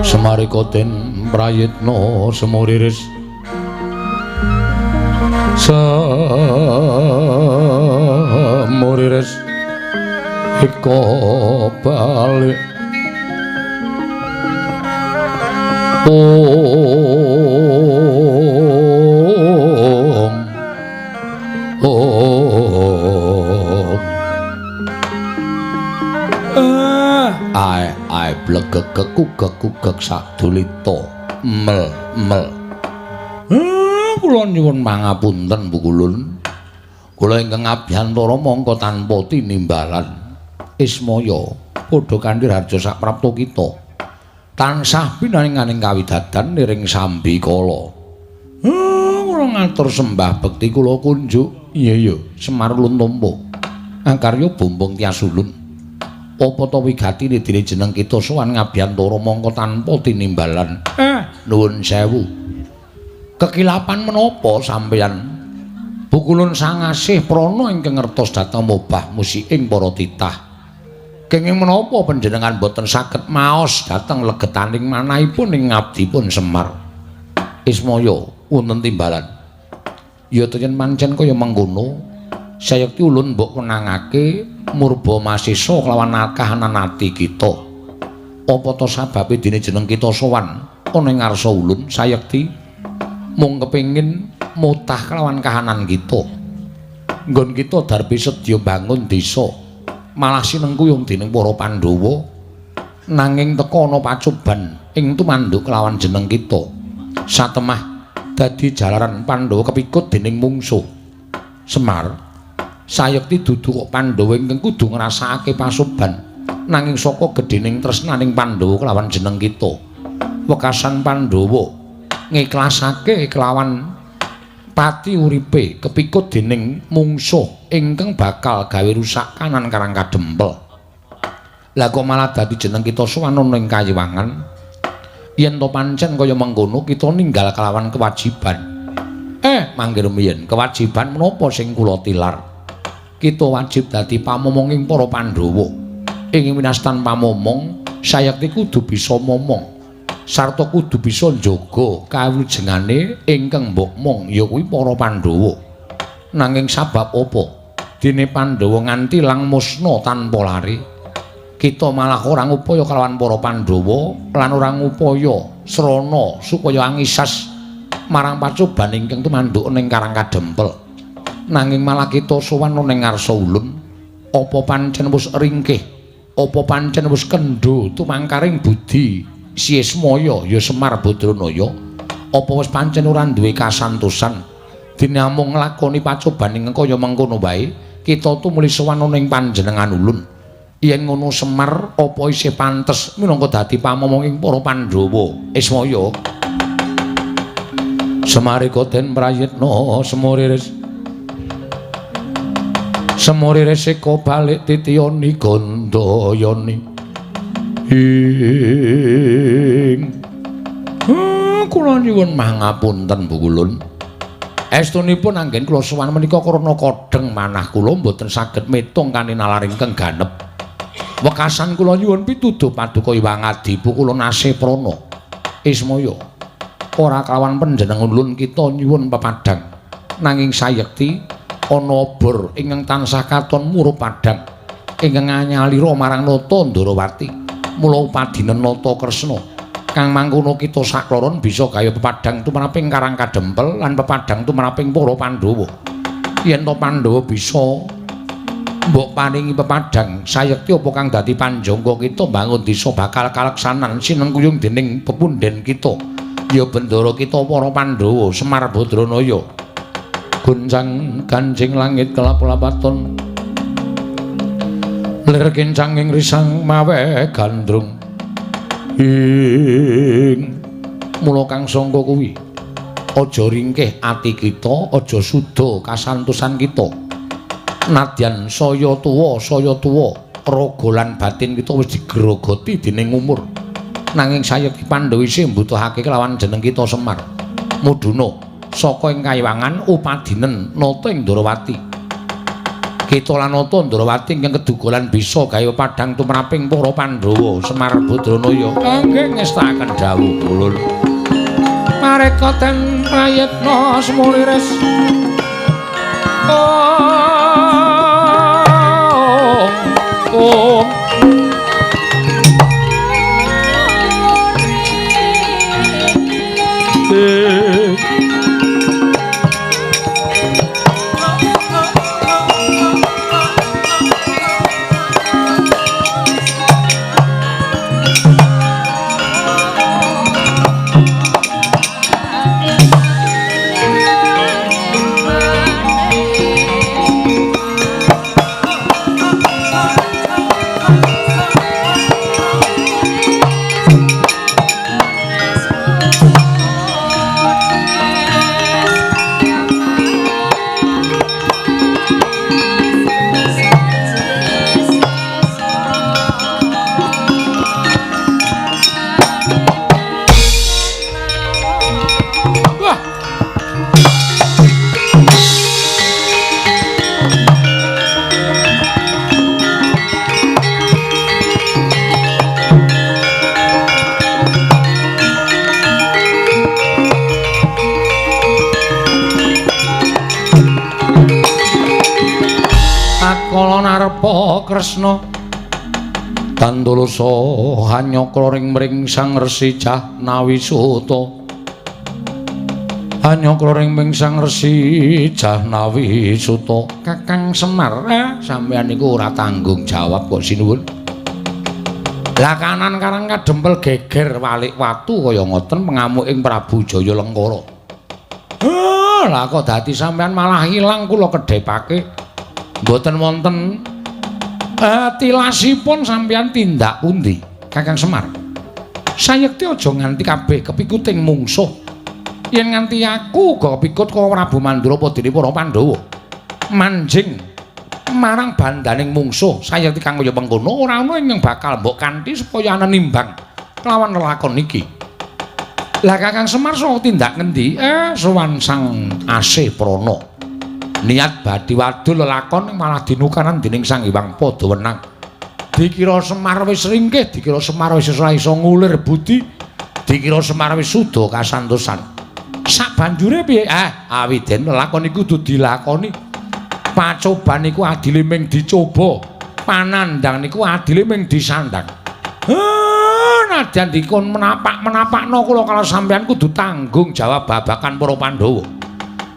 Semarikoten prayitna semuriris semuriris iko balik Ai blegek sadulita mel kula nyuwun pangapunten Bu Kulun kula ingkang abiyantara mangka tanpa tinimbalan ismaya padha kanthi harja saprapta kita tansah pinaringaning kawidadan niring sambi kala kula ngatur sembah bekti kula kunjuk iya Semar Ulun Tampa angkarya Bombong Tyas Ulun apa ta wigatine dene jeneng kita sowan ngabiyantara mangka tanpa tinimbalan nuwun sewu kekilapan menapa sampeyan Bu Kulun sangasih prana ingkang ngertos dhateng mobah musiking para titah kenging menapa panjenengan boten saged maos dhateng legetaning manahipun ing ngabdipun Semar ismaya wonten timbalan ya yen pancen kaya mengkono sayekti ulun mbok menangake murba masisa kelawan kahanan ati kita apa to sababe dene jeneng kita sowan ana ing ngarsa ulun sayekti mung kepengin mutah kelawan kahanan kita nggon kita darbi sedya bangun desa malah sinengkuyung dening para Pandhawa nanging teka ana pacoban ing tumanduk kelawan jeneng kita satemah dadi jalaran Pandhawa kepikut dening mungsuh Semar sayekti dudu kok Pandhawa ingkang kudu ngrasakake pasoban nanging saka gedhening tresnaning Pandhawa kelawan jeneng kita wekasan Pandhawa ngiklasake kelawan pati uripe kepikut dening mungsuh ingkang bakal gawe rusak kanan karang kadempel lah kok malah dadi jeneng kita sowan ana ing kayiwangan yen to pancen kaya mengkono kita ninggal kelawan kewajiban mangkir rumiyin kewajiban menapa sing kula tilar kita wajib dadi pamomonging para Pandhawa ing winastan pamomong sayekti kudu bisa momong sarta kudu bisa njaga kawujengane ingkang mbok mong ya kuwi para Pandhawa nanging sabab apa dene Pandhawa nganti lang musna tanpa lari kita malah ora ngupaya kelawan para Pandhawa lan ora ngupaya srana supaya angisas marang pacoban ingkang tumanduk ning Karang Kadempel nanging malah kita sowan ning ngarsa ulun apa pancen wis ringkih apa pancen wis kendho tumangkaring budi Siesmaya ya Semar Badranaya apa wis pancen ora duwe kasantosan dene amung nglakoni pacoban ing kaya mengkono wae kita tumuli sowan ning panjenengan ulun yen ngono Semar apa isih pantes minangka dadi pamomonging para Pandhawa ismaya Semarikoten prayitna semuriris semuriris eko balik titiyoni gandayani kula nyuwun mangapunten Bu Kulun estunipun anggen kula sowan menika krana kodheng manah kula mboten saged metung kanthi nalar ingkang ganep wekasan kula nyuwun pituduh paduka Hyang Adi Bu Kulun asih prana ismaya ora kelawan panjenengan ulun kita nyuwun pepadhang nanging sayekti ana obor ingkang tansah katon murup padhang ingkang anyalira marang Nata Ndarawati mula upadinen Nata Kresna kang mangkono kita sakloron bisa gaya pepadhang tumraping Karang Kadempel lan pepadhang tumraping para Pandhawa yen to Pandhawa bisa mbok paringi pepadhang sayekti apa kang dadi panjangga kita bangun desa bakal kaleksanan sinengkuyung dening pepunden kita ya bendara kita para Pandhawa Semar Badranaya guncang kancing langit kelap-lapaton lir kincang ing risang mawe gandrung ing mula kang sangka kuwi aja ringkih ati kita aja suda kasantosan kita nadyan saya tuwa raga lan batin kita wis digrogoti dening umur nanging sayekti Pandhawa isih mbutuhake kelawan jeneng kita Semar muduna saka ing kayiwangan upadinen Nata ing Ndarawati Kita lan Tandrawati ingkang kedugolan bisa gawe padhang tumraping para Pandhawa Semar Badranaya kangge ngestakaken dawuh kula. Mareka ten prayitna semuliris. Oh. Kresna Tandulasa hanyakra ring Sang Resi Jahnawi Suta hanyakra ring Sang Resi Jahnawi Suta Kakang Semar sampeyan niku ora tanggung jawab kok sinuwun. Lah kanan karang kadempel geger walik watu kaya ngoten pengamuking Prabu Jaya Lengkara. Lah kok dadi sampeyan malah ilang kula kedhepake mboten wonten tilasipun sampeyan tindak pundi Kakang Semar? Sayekti aja nganti kabeh kepikuting mungsuh. Yen nganti aku uga kepikut kaya Prabu Mandura padine para Pandhawa manjing marang bandaning mungsuh, sayekti kang kaya mengkono ora ana ing bakal mbok kanthi supaya ana nimbang kelawan lelakon iki. Lah Kakang Semar saha tindak ngendi? Sowan Sang Asih Prana. Niat badhe wadul lelakon malah dinukaran dening Sang Hyang Padawenang. Dikira Semar wis ringkih, dikira Semar wis ora iso ngulir budi, dikira Semar wis suda kasantosan. Sabanjure piye? Awiden lelakon iku kudu dilakoni. Pacoban niku adile ming dicoba, panandang niku adile ming disandang. Nadyan dikon menapak-menapakno kula kalau sampeyan kudu tanggung jawab babakan para Pandhawa.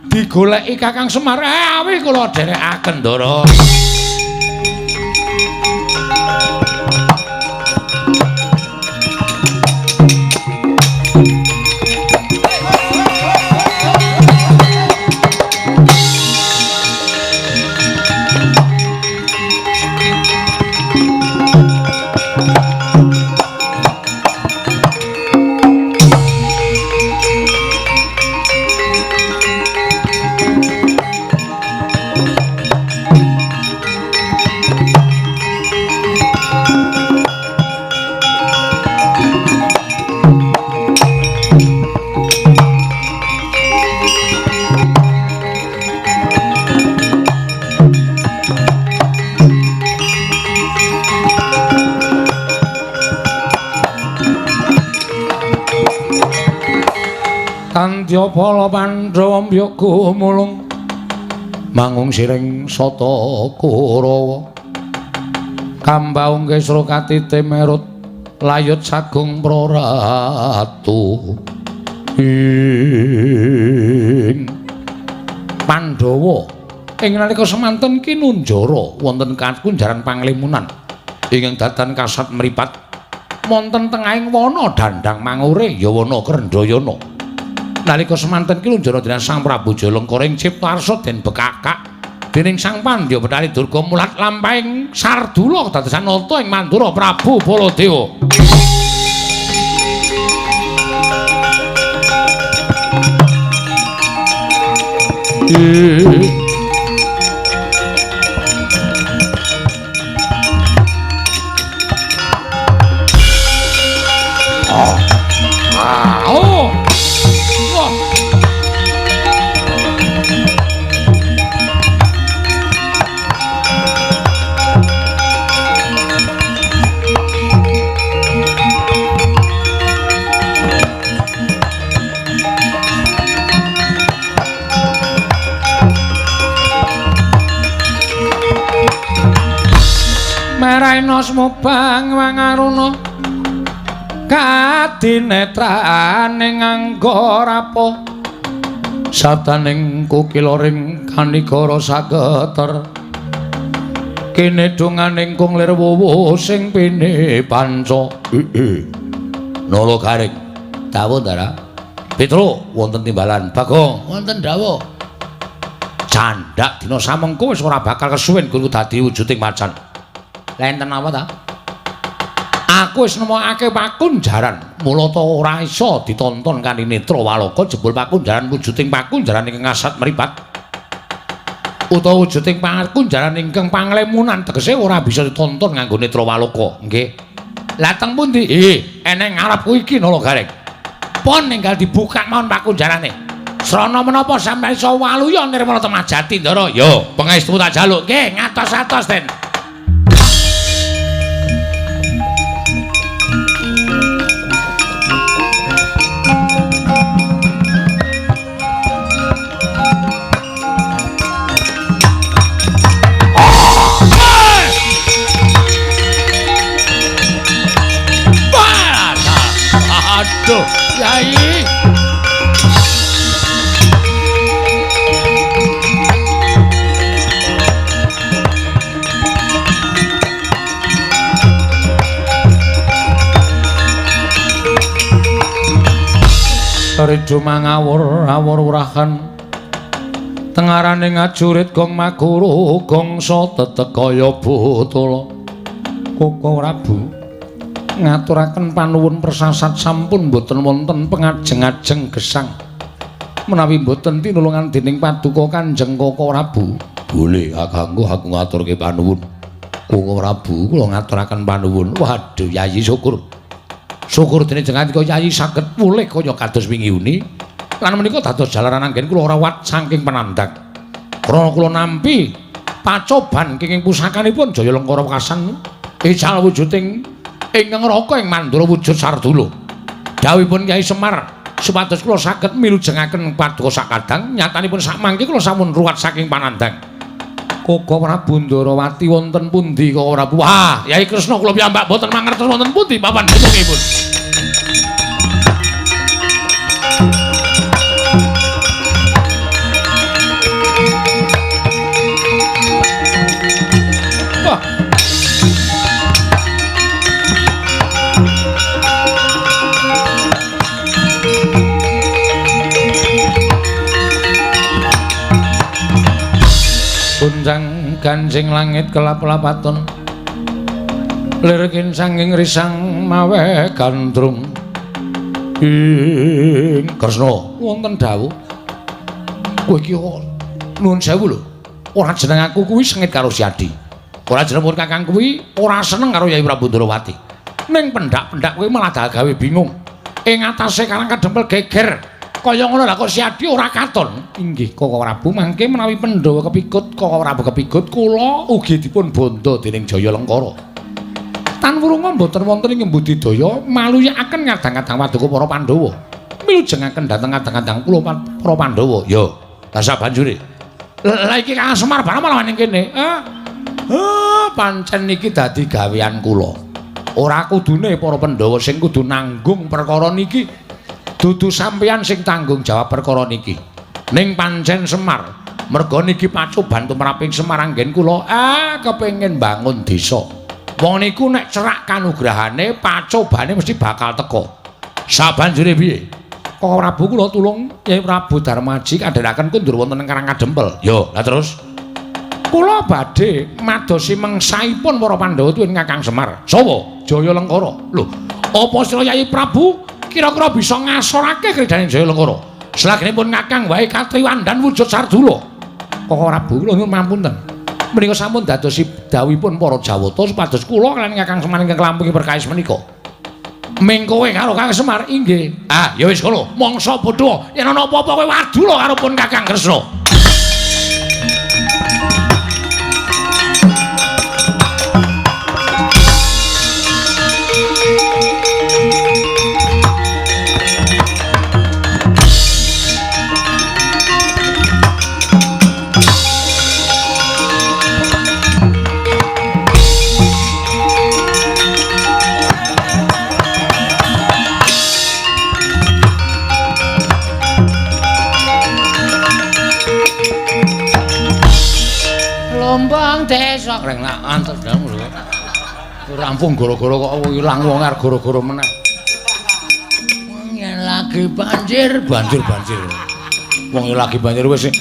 Digoleki Kakang Semar, awih kula dherekaken Ndara. Kandya Bala Pandhawa mbya gumulung mangung siring sata Kurawa kambaung kesra katite merut layut sagung praratu ing Pandhawa ing nalika semanten kinunjara wonten kakunjaran panglimunan ingkang dadan kasat mripat wonten tengahing wana dandang mangure ya wana Krendayana. Nalika semanten ki lunjana dening Sang Prabu Jalengkara ing ciptarsa den bekakak dening Sang Pandya Betari Durga mulat lampahing sardula kedadosan nata ing Mandura Prabu Baladewa. Wenos mubang wangaruna kadinetrane nganggo rapo sataning kukiloring kanigara sageter kene donganing kung lir wuwu sing pene panca nolo garing dawuh ndara Petro wonten timbalan Bagong wonten dawuh candak dina samengko wis ora bakal kesuwen guru dadi wujuding macan lenten apa ta? Aku wis nemokake pakunjaran, mula ta ora isa ditonton kanthi netra waloka jebul pakunjaran wujuding pakunjaran ingkang asat mripat. Utawa wujuding pakunjaran ingkang panglemunan tegese ora bisa ditonton nganggo netra waloka, nggih. Lah teng pundi? Eneng ngarepku iki Nala Gareng. Pon ninggal dibuka mawon pakunjarane. Srana menapa sampeyan iso waluya nirmala Temajati Ndara? Yo, pangestu tak jaluk. Nggih, ngatos-atos, Den. Aduh, Yai. Rejo mangawur awur urahan tengarane ngajurit gong maguru gongso tetek kaya butula Koko Prabu ngaturaken panuwun persasat sampun boten wonten pengajeng-ajeng gesang menawi boten tinulungan dening paduka Kanjeng Koko Prabu boleh kakangku aku ngaturke panuwun Koko Prabu kula ngaturaken panuwun waduh Yayi syukur dene jenengan kaya Yayi saged pulih kaya kados wingi uni lan menika dados jalaran anggen kula rawat saking penandhang krana kula nampi pacoban kenging pusakanipun Jaya Lengkara Wekasan ical wujuding ingkang raka ing Mandura wujud Sardula dawuhipun Kyai Semar supados kula saged milujengaken paduka sakadang nyatanipun sakmangke kula sampun ruwat saking panandhang Koko Prabu Ndarawati wonten pundi Koko Prabu? Wah, Yai Kresna kula piyambak boten mangertos wonten pundi papan dunungipun. Wah. Gunjang ganjing langit kelap-lapaton lirikin sanging risang mawe gandrung ing Kresna wonten dawuh kowe iki nuwun sewu lho ora jeneng aku kuwi sengit karo Siadi ora jeneng kakang kuwi ora seneng karo Yai Prabu Ndarawati ning pendak-pendak kowe malah gawe bingung ing atase karang kadempel geger kaya ngono lha kok Siadi ora katon. Inggih Koko Prabu mangke menawi Pandhawa kepikut Koko Prabu kepikut kula ugi dipun bondo dening Jaya Lengkara. Tan wurunga mboten wonten ing budidaya maluyakaken ngadang-adang paduka para Pandhawa. Milujengaken dhateng adang-adang kula para Pandhawa. Ya, lah sabanjure. Lah iki Kang Semar barang malah ning kene. Pancen niki dadi gawean kula. Ora kudune para Pandhawa sing kudu nanggung perkara niki. Dudu sampeyan sing tanggung jawab perkara niki. Ning pancen Semar, merga niki pacoban tumraping Semar anggen kula kepengin bangun desa. Wong niku nek cerak kanugrahane pacobane mesti bakal teka. Sabanjure piye? Koko Prabu kula tulung Kyai Prabu Darmaji kadheraken kundur wonten ing Karang Kadempel. Yo, lah terus kula badhe madosi mengsaipun para Pandhawa tuwin Kakang Semar. Sawa? Jaya Lengkara. Lho, apa sira Kyai Prabu kira-kira bisa ngasorake kridhaning Jaya Lengkara? Selagipun Kakang wae katriwandan wujud Sardula. Koko Prabu kula nyuwun mampunten. Menika sampun dadosi dawuhipun para Jawata supados kula kaliyan Kakang Semar ingkang nglampahi perkawis menika. Mengkowe karo Kang Semar inggih. Ya wis ngono, mangsa bodho yen ana apa-apa kowe wadula karo pun Kakang Kresna. desa reng lak antuk dalem lho. Rampung gara-gara kok ilang wong arep gara-gara meneh. Yen lagi banjir. Wong lagi banjir wis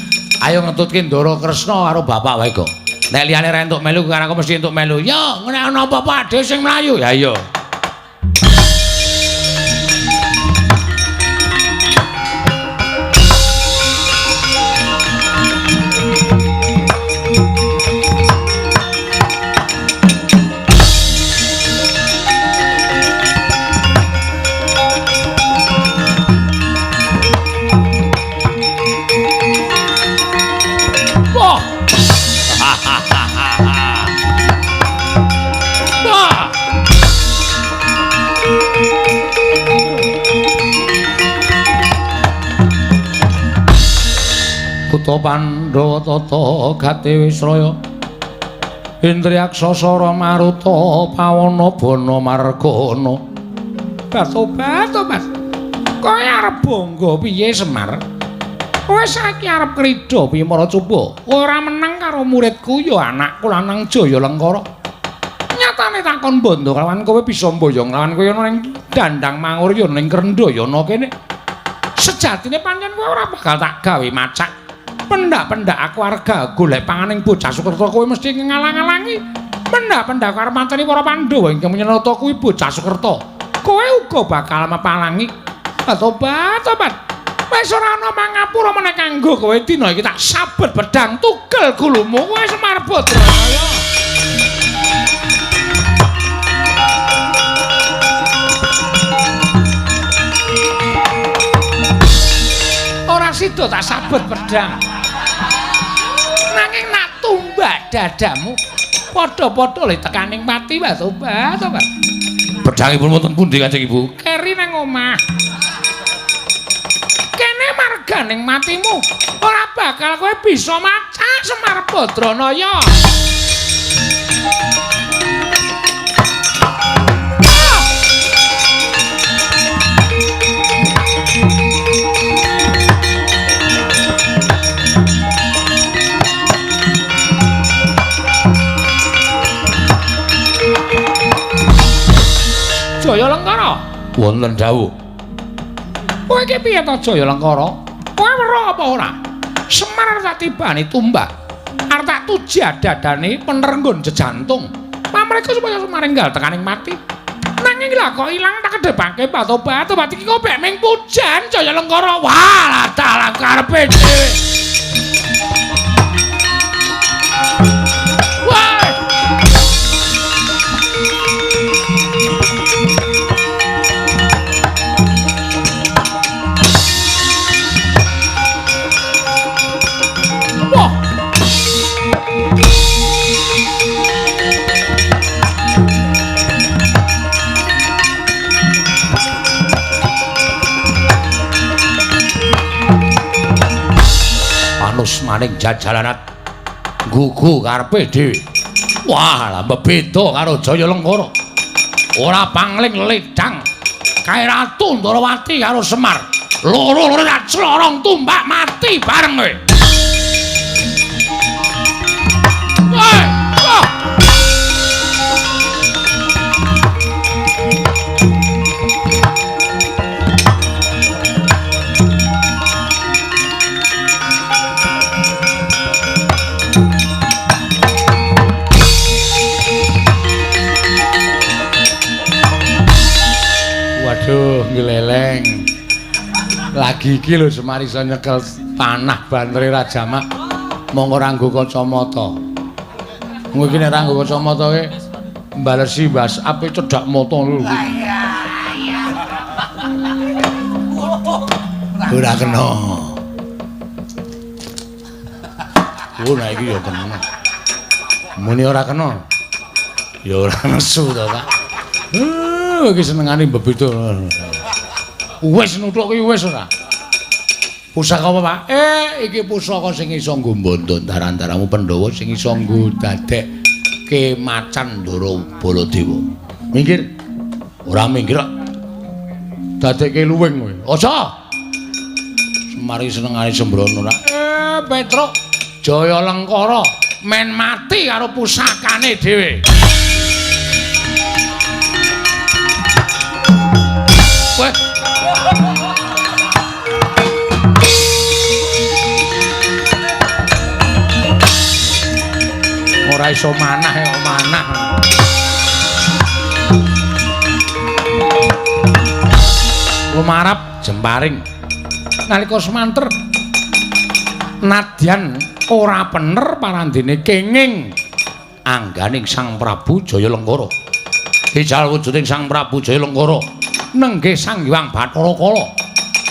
ayo ngetutke Ndara Kresna karo bapak wae kok. Nek liyane ra entuk melu karo aku mesti entuk melu. Yo, nek ana apa-apa dhewe sing mlayu. Ya iya. Buta Pandhawa tata gati Wisraya Indriaksa Sara Maruta Pawana Bana Margana. Tobat. Kowe arep bangga piye Semar? Kowe saiki arep krida piye Maracuba? Ora meneng karo muridku ya anakku lanang Jayalengkara. Nyatane takon bondo kelawan kowe bisa mboyong lawan kowe ana ning Dandang Mangur ya ning Krendayana kene. Sejatine pancen kowe ora bakal tak gawe macak. Pendak-pendak aku arga golek panganing bocah Sukerta kowe mesti ngalang-alangi. Pendak-pendak aku arep mateni para Pandhawa ingkang menyenata kuwi bocah Sukerta. Kowe uga bakal mepalangi. Tobat. Wis ora ana mangapura meneh kanggo kowe dina iki tak sabet bedang tugel gulumu kowe Semar Badraya. Ora sida tak sabet pedang. Nanging nak tumbak dadamu padha-padha le tekaning mati wae tobat. Pedhangipun wonten pundi Kanjeng Ibu? Keri nang omah. Kene marganing matimu. Ora bakal kowe bisa macak Semar Badranaya. Jayalengkara wonten dawuh. Kowe iki piye to Jayalengkara? Kowe weruh apa ora? Semar tak tibani tumbak. Arep tak tujah dadane penerenggon jejantung. Pamreka supaya Semar enggal tekaning mati. Nanging lha kok ilang tak kedepake Tobat iki kok mek ming pujan Jayalengkara. Wah, lah dalan karepe dhewe. Maning jajalanat gugu karepe dhewe. Wah, lah beda karo Jayalengkara. Ora pangling ledang kae Ratu Ndarawati karo Semar. Loro-loro tak clorong tumbak mati bareng kowe. Waduh, ngeleleng. Lagi iki lho Semar iso nyekel panah bantere Rajamak. Monggo ranggo kacamata. Kowe iki nek ranggo kacamata kowe mbalesi Mbas ape cedhak mata lho. Ora kena. Ora iki ya kena. Muni ora kena. Ya ora nesu to, Pak. Iki senengane bebeda. Wis nuthuk iki wis ora. Pusaka apa, Pak? Iki pusaka sing iso nggo mbondo darah-darahmu Pandhawa sing iso nggo dadekke macan Ndara Baladewa. Minggir. Ora minggir kok. Dadekke luwing kowe. Aja. Semar iki senengane sembrono ora. Petruk Jayalengkara men mati karo pusakane dhewe. Weh. Ora iso manah ya manah. Lumarap Jemparing nalika semanter nadyan ora bener parandene kenging angganing Sang Prabu Jayalenggara. Ijal wujuding Sang Prabu Jayalenggara nenggih Sang Hyang Bathara Kala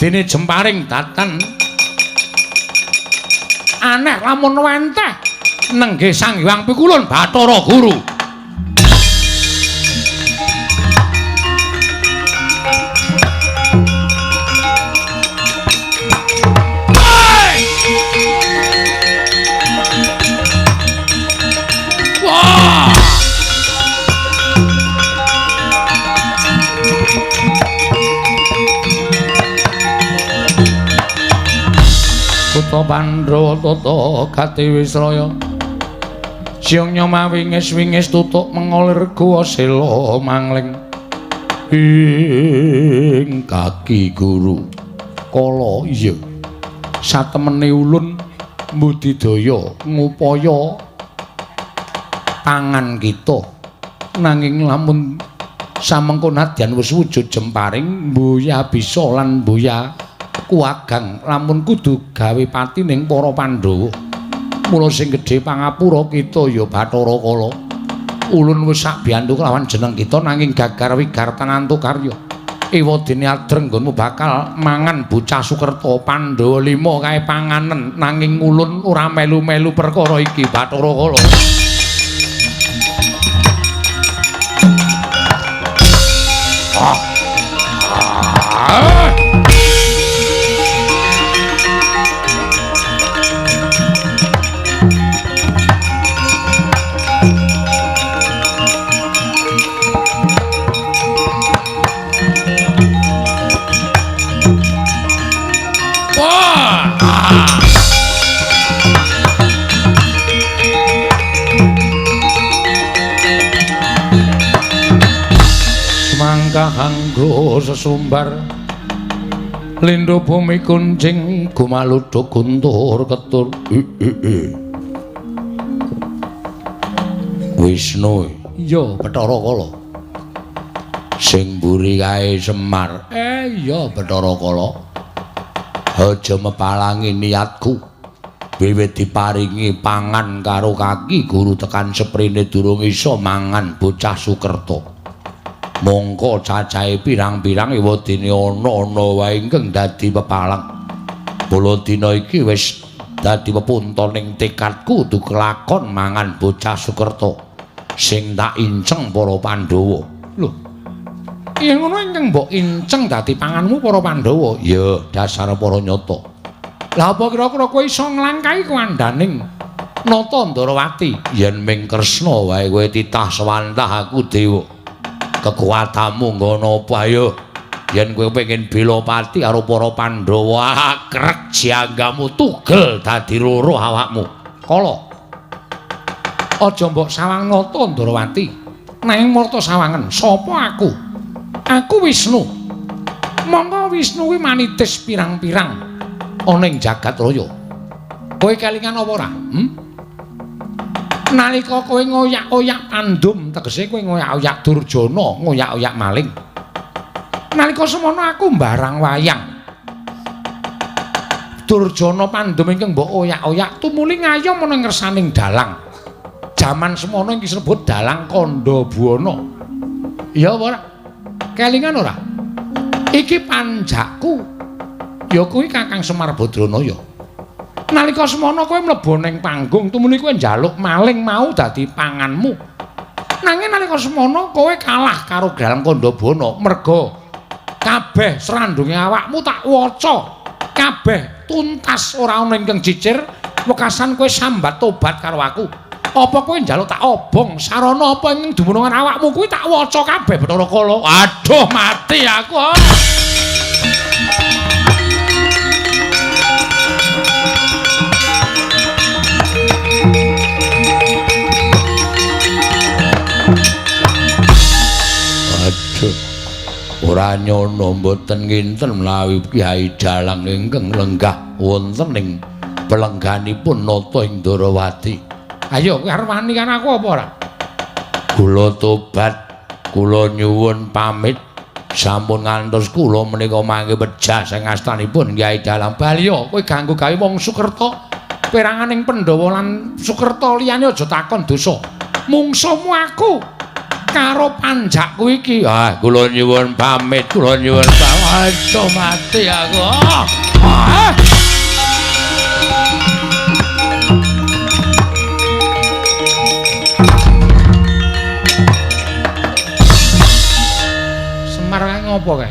dene Jemparing datan aneh lamun wenteh nenggih Sang Hyang Pikulun Bathara Guru. Kutha Pandhawa tata Gatiwisraya siung nyoma wingis-wingis tutuk mengolir guwa sela mangling ing kaki guru kala iya satemene ulun mbudidaya ngupaya tangan kita nanging lamun samengko nadyan wis wujud Jemparing mbuya bisa lan mbuya kuagang lamun kudu gawe pati ning para Pandhawa. Mula sing gedhe pangapura kita ya Bathara Kala. Ulun wis sak biyantu kelawan jeneng kita nanging gagar wigar tanantu karya. Ewadene adreng nggonmu bakal mangan bocah Sukerta Pandhawa 5 kae panganen nanging ulun ora melu-melu perkara iki Bathara Kala. Kanggo sesumbar lindhu bumi kuncing gumaludha guntur ketur Wisnu iya Bathara Kala sing mburi kae Semar iya Bathara Kala aja mepalangi niatku wiwit diparingi pangan karo kaki guru tekan seprene durung iso mangan bocah Sukerta. Mongko cacahe pirang-pirang ewadene ana wae ingkang dadi pepalang. Mula dina iki wis dadi pepuntoning tekadku kudu kelakon mangan bocah Sukerta sing tak inceng para Pandhawa. Lho. Iya ngono ingkang mbok inceng dadi panganmu para Pandhawa. Ya, dasar para nyata. Lah apa kira-kira kowe iso nglangkahi kuwandaning Nata Ndarawati? Yen ming Kresna wae kowe titah sawantah aku dewa. Kekuatanmu ngono apa ayo yen kowe pengen bela pati karo para Pandhawa krek janggamu tugel dadi loro awakmu. Kala aja mbok sawang Nata Ndarawati nanging marta sawangen sapa aku Wisnu. Monggo Wisnu kuwi manitis pirang-pirang ana ing jagat raya. Kowe kelingan apa ora? Nalika kowe ngoyak-oyak Pandum, tegese kowe ngoyak-oyak Durjana, ngoyak-oyak maling. Nalika semono aku mbarang wayang. Durjana Pandum ingkang mbok oyak-oyak tumuli ngayom ana ngersaning dalang. Jaman semono iki disebut dalang Kandhabuana. Iya apa ora? Kelingan ora? Iki panjakku. Ya kuwi Kakang Semar Badranaya. Nalika semono kowe mlebu ning panggung tumuli kowe njaluk maling mau dadi panganmu. Nanging nalika semono kowe kalah karo Dalang Kandhabuana merga kabeh serandunge awakmu tak waca. Kabeh tuntas ora ana ingkang jijir wekasan kowe sambat tobat karo aku. Apa kowe njaluk tak obong sarana apa ing dumunungan awakmu kuwi tak waca kabeh Bathara Kala. Aduh mati aku. Pranyana mboten kinten menawi Kyai Dalang ingkang lenggah wonten ing pelengganipun nata ing Ndarawati. Ayo kowe arep wani kan aku apa ora? Kula tobat, kula nyuwun pamit. Sampun ngantos kula menika mangke wejah sing astanipun Kyai Dalang Balya. Kowe ganggu gawe wong Sukerta. Peranganing Pandhawa lan Sukerta liyane aja takon dosa. Mungsumu aku karo panjakku iki. Ah, kula nyuwun pamit, kula nyuwun pamit. Aja mati aku. Ah. Semar kae ngopo kae?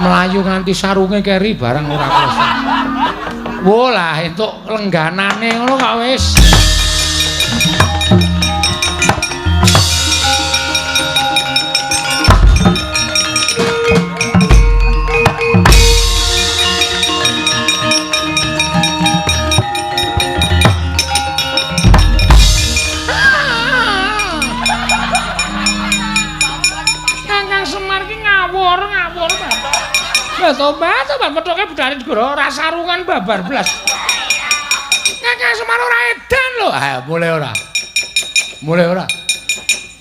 Melayu nganti sarunge keri barang ora krasa. Wo lah entuk lengganane ngono kok wis. Tobat methoke budane negara ora sarungan babar blas. Kakang Semar ora edan lho. Ha, mulai ora. Mulai ora.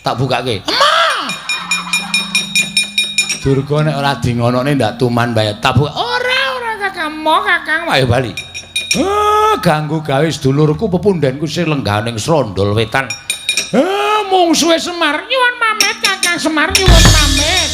Tak bukake. Emah. Durga nek ora dingonokne ndak tuman bayar. Tak buka. Ora Kakang, Kakang wae bali. Ganggu gawe sedulurku pepundhenku sing lenggah ning Srondol Wetan. Mungsuhe Semar nyuwun pamit Kakang Semar nyuwun pamit.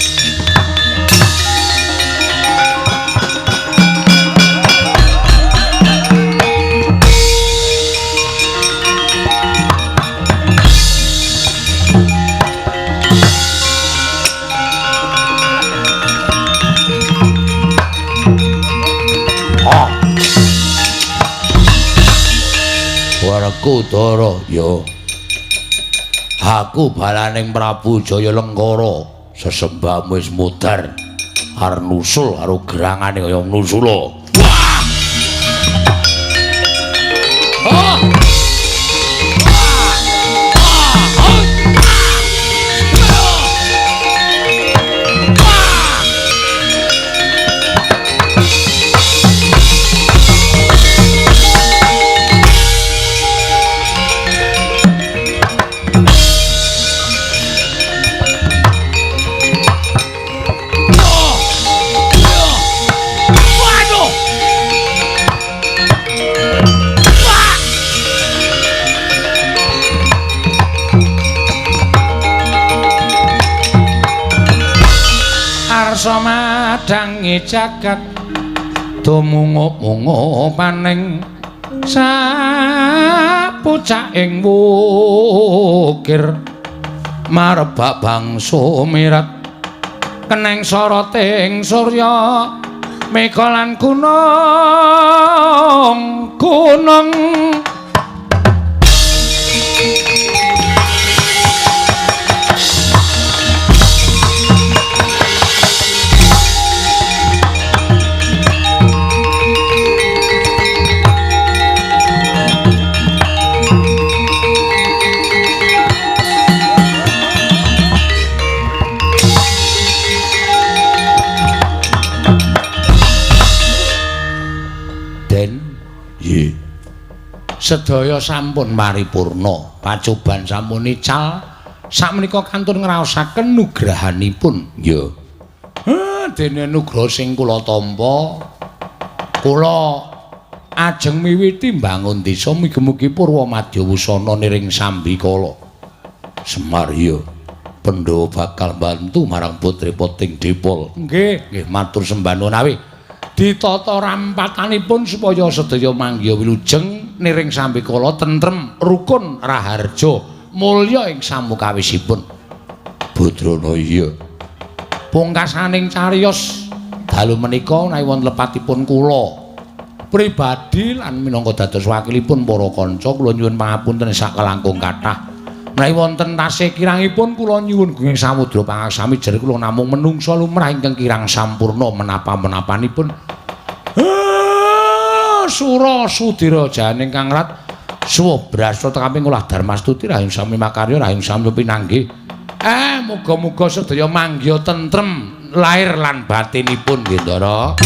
Kudara ya aku balaning Prabu Jaya Lengkara sesembahmu wis mudhar arep nusul karo gerangane kaya nusula. Wah! Madangi jagat tumungup-ungup paning sapucaking wukir marebak bangsa mirat keneng soroting surya mega lan gunung sedaya sampun paripurna pacoban sampun ical sakmenika kantun ngraosaken nugrahanipun ya dene nugraha sing kula tampa kula ajeng miwiti mbangun desa mugi-mugi Purwa Madyawusana niring sambikala Semar ya Pandhawa bakal bantu marang putri-puting Dipol nggih matur sembah nuwun ditata rampatanipun supaya sedaya manggiya wilujeng niring sambikala tentrem rukun raharja mulya ing samukawisipun Badrana iya pungkasaning cariyos dalu menika menawi wonten lepatipun kula pribadi lan minangka dados wakilipun para kanca kula nyuwun pangapunten sak kelangkung kathah menawi wonten tasih kirangipun kula nyuwun gunging samudra pangaksami jer kula namung menungsa lumrah ingkang kirang sampurna menapa-menapanipun Sura Sudira Janing Kang Rat Suwabrasta kaping ulah Darmastuti rahing sami makarya rahing sami pinanggih muga-muga sedaya manggya tentrem lahir lan batinipun nggih Ndara.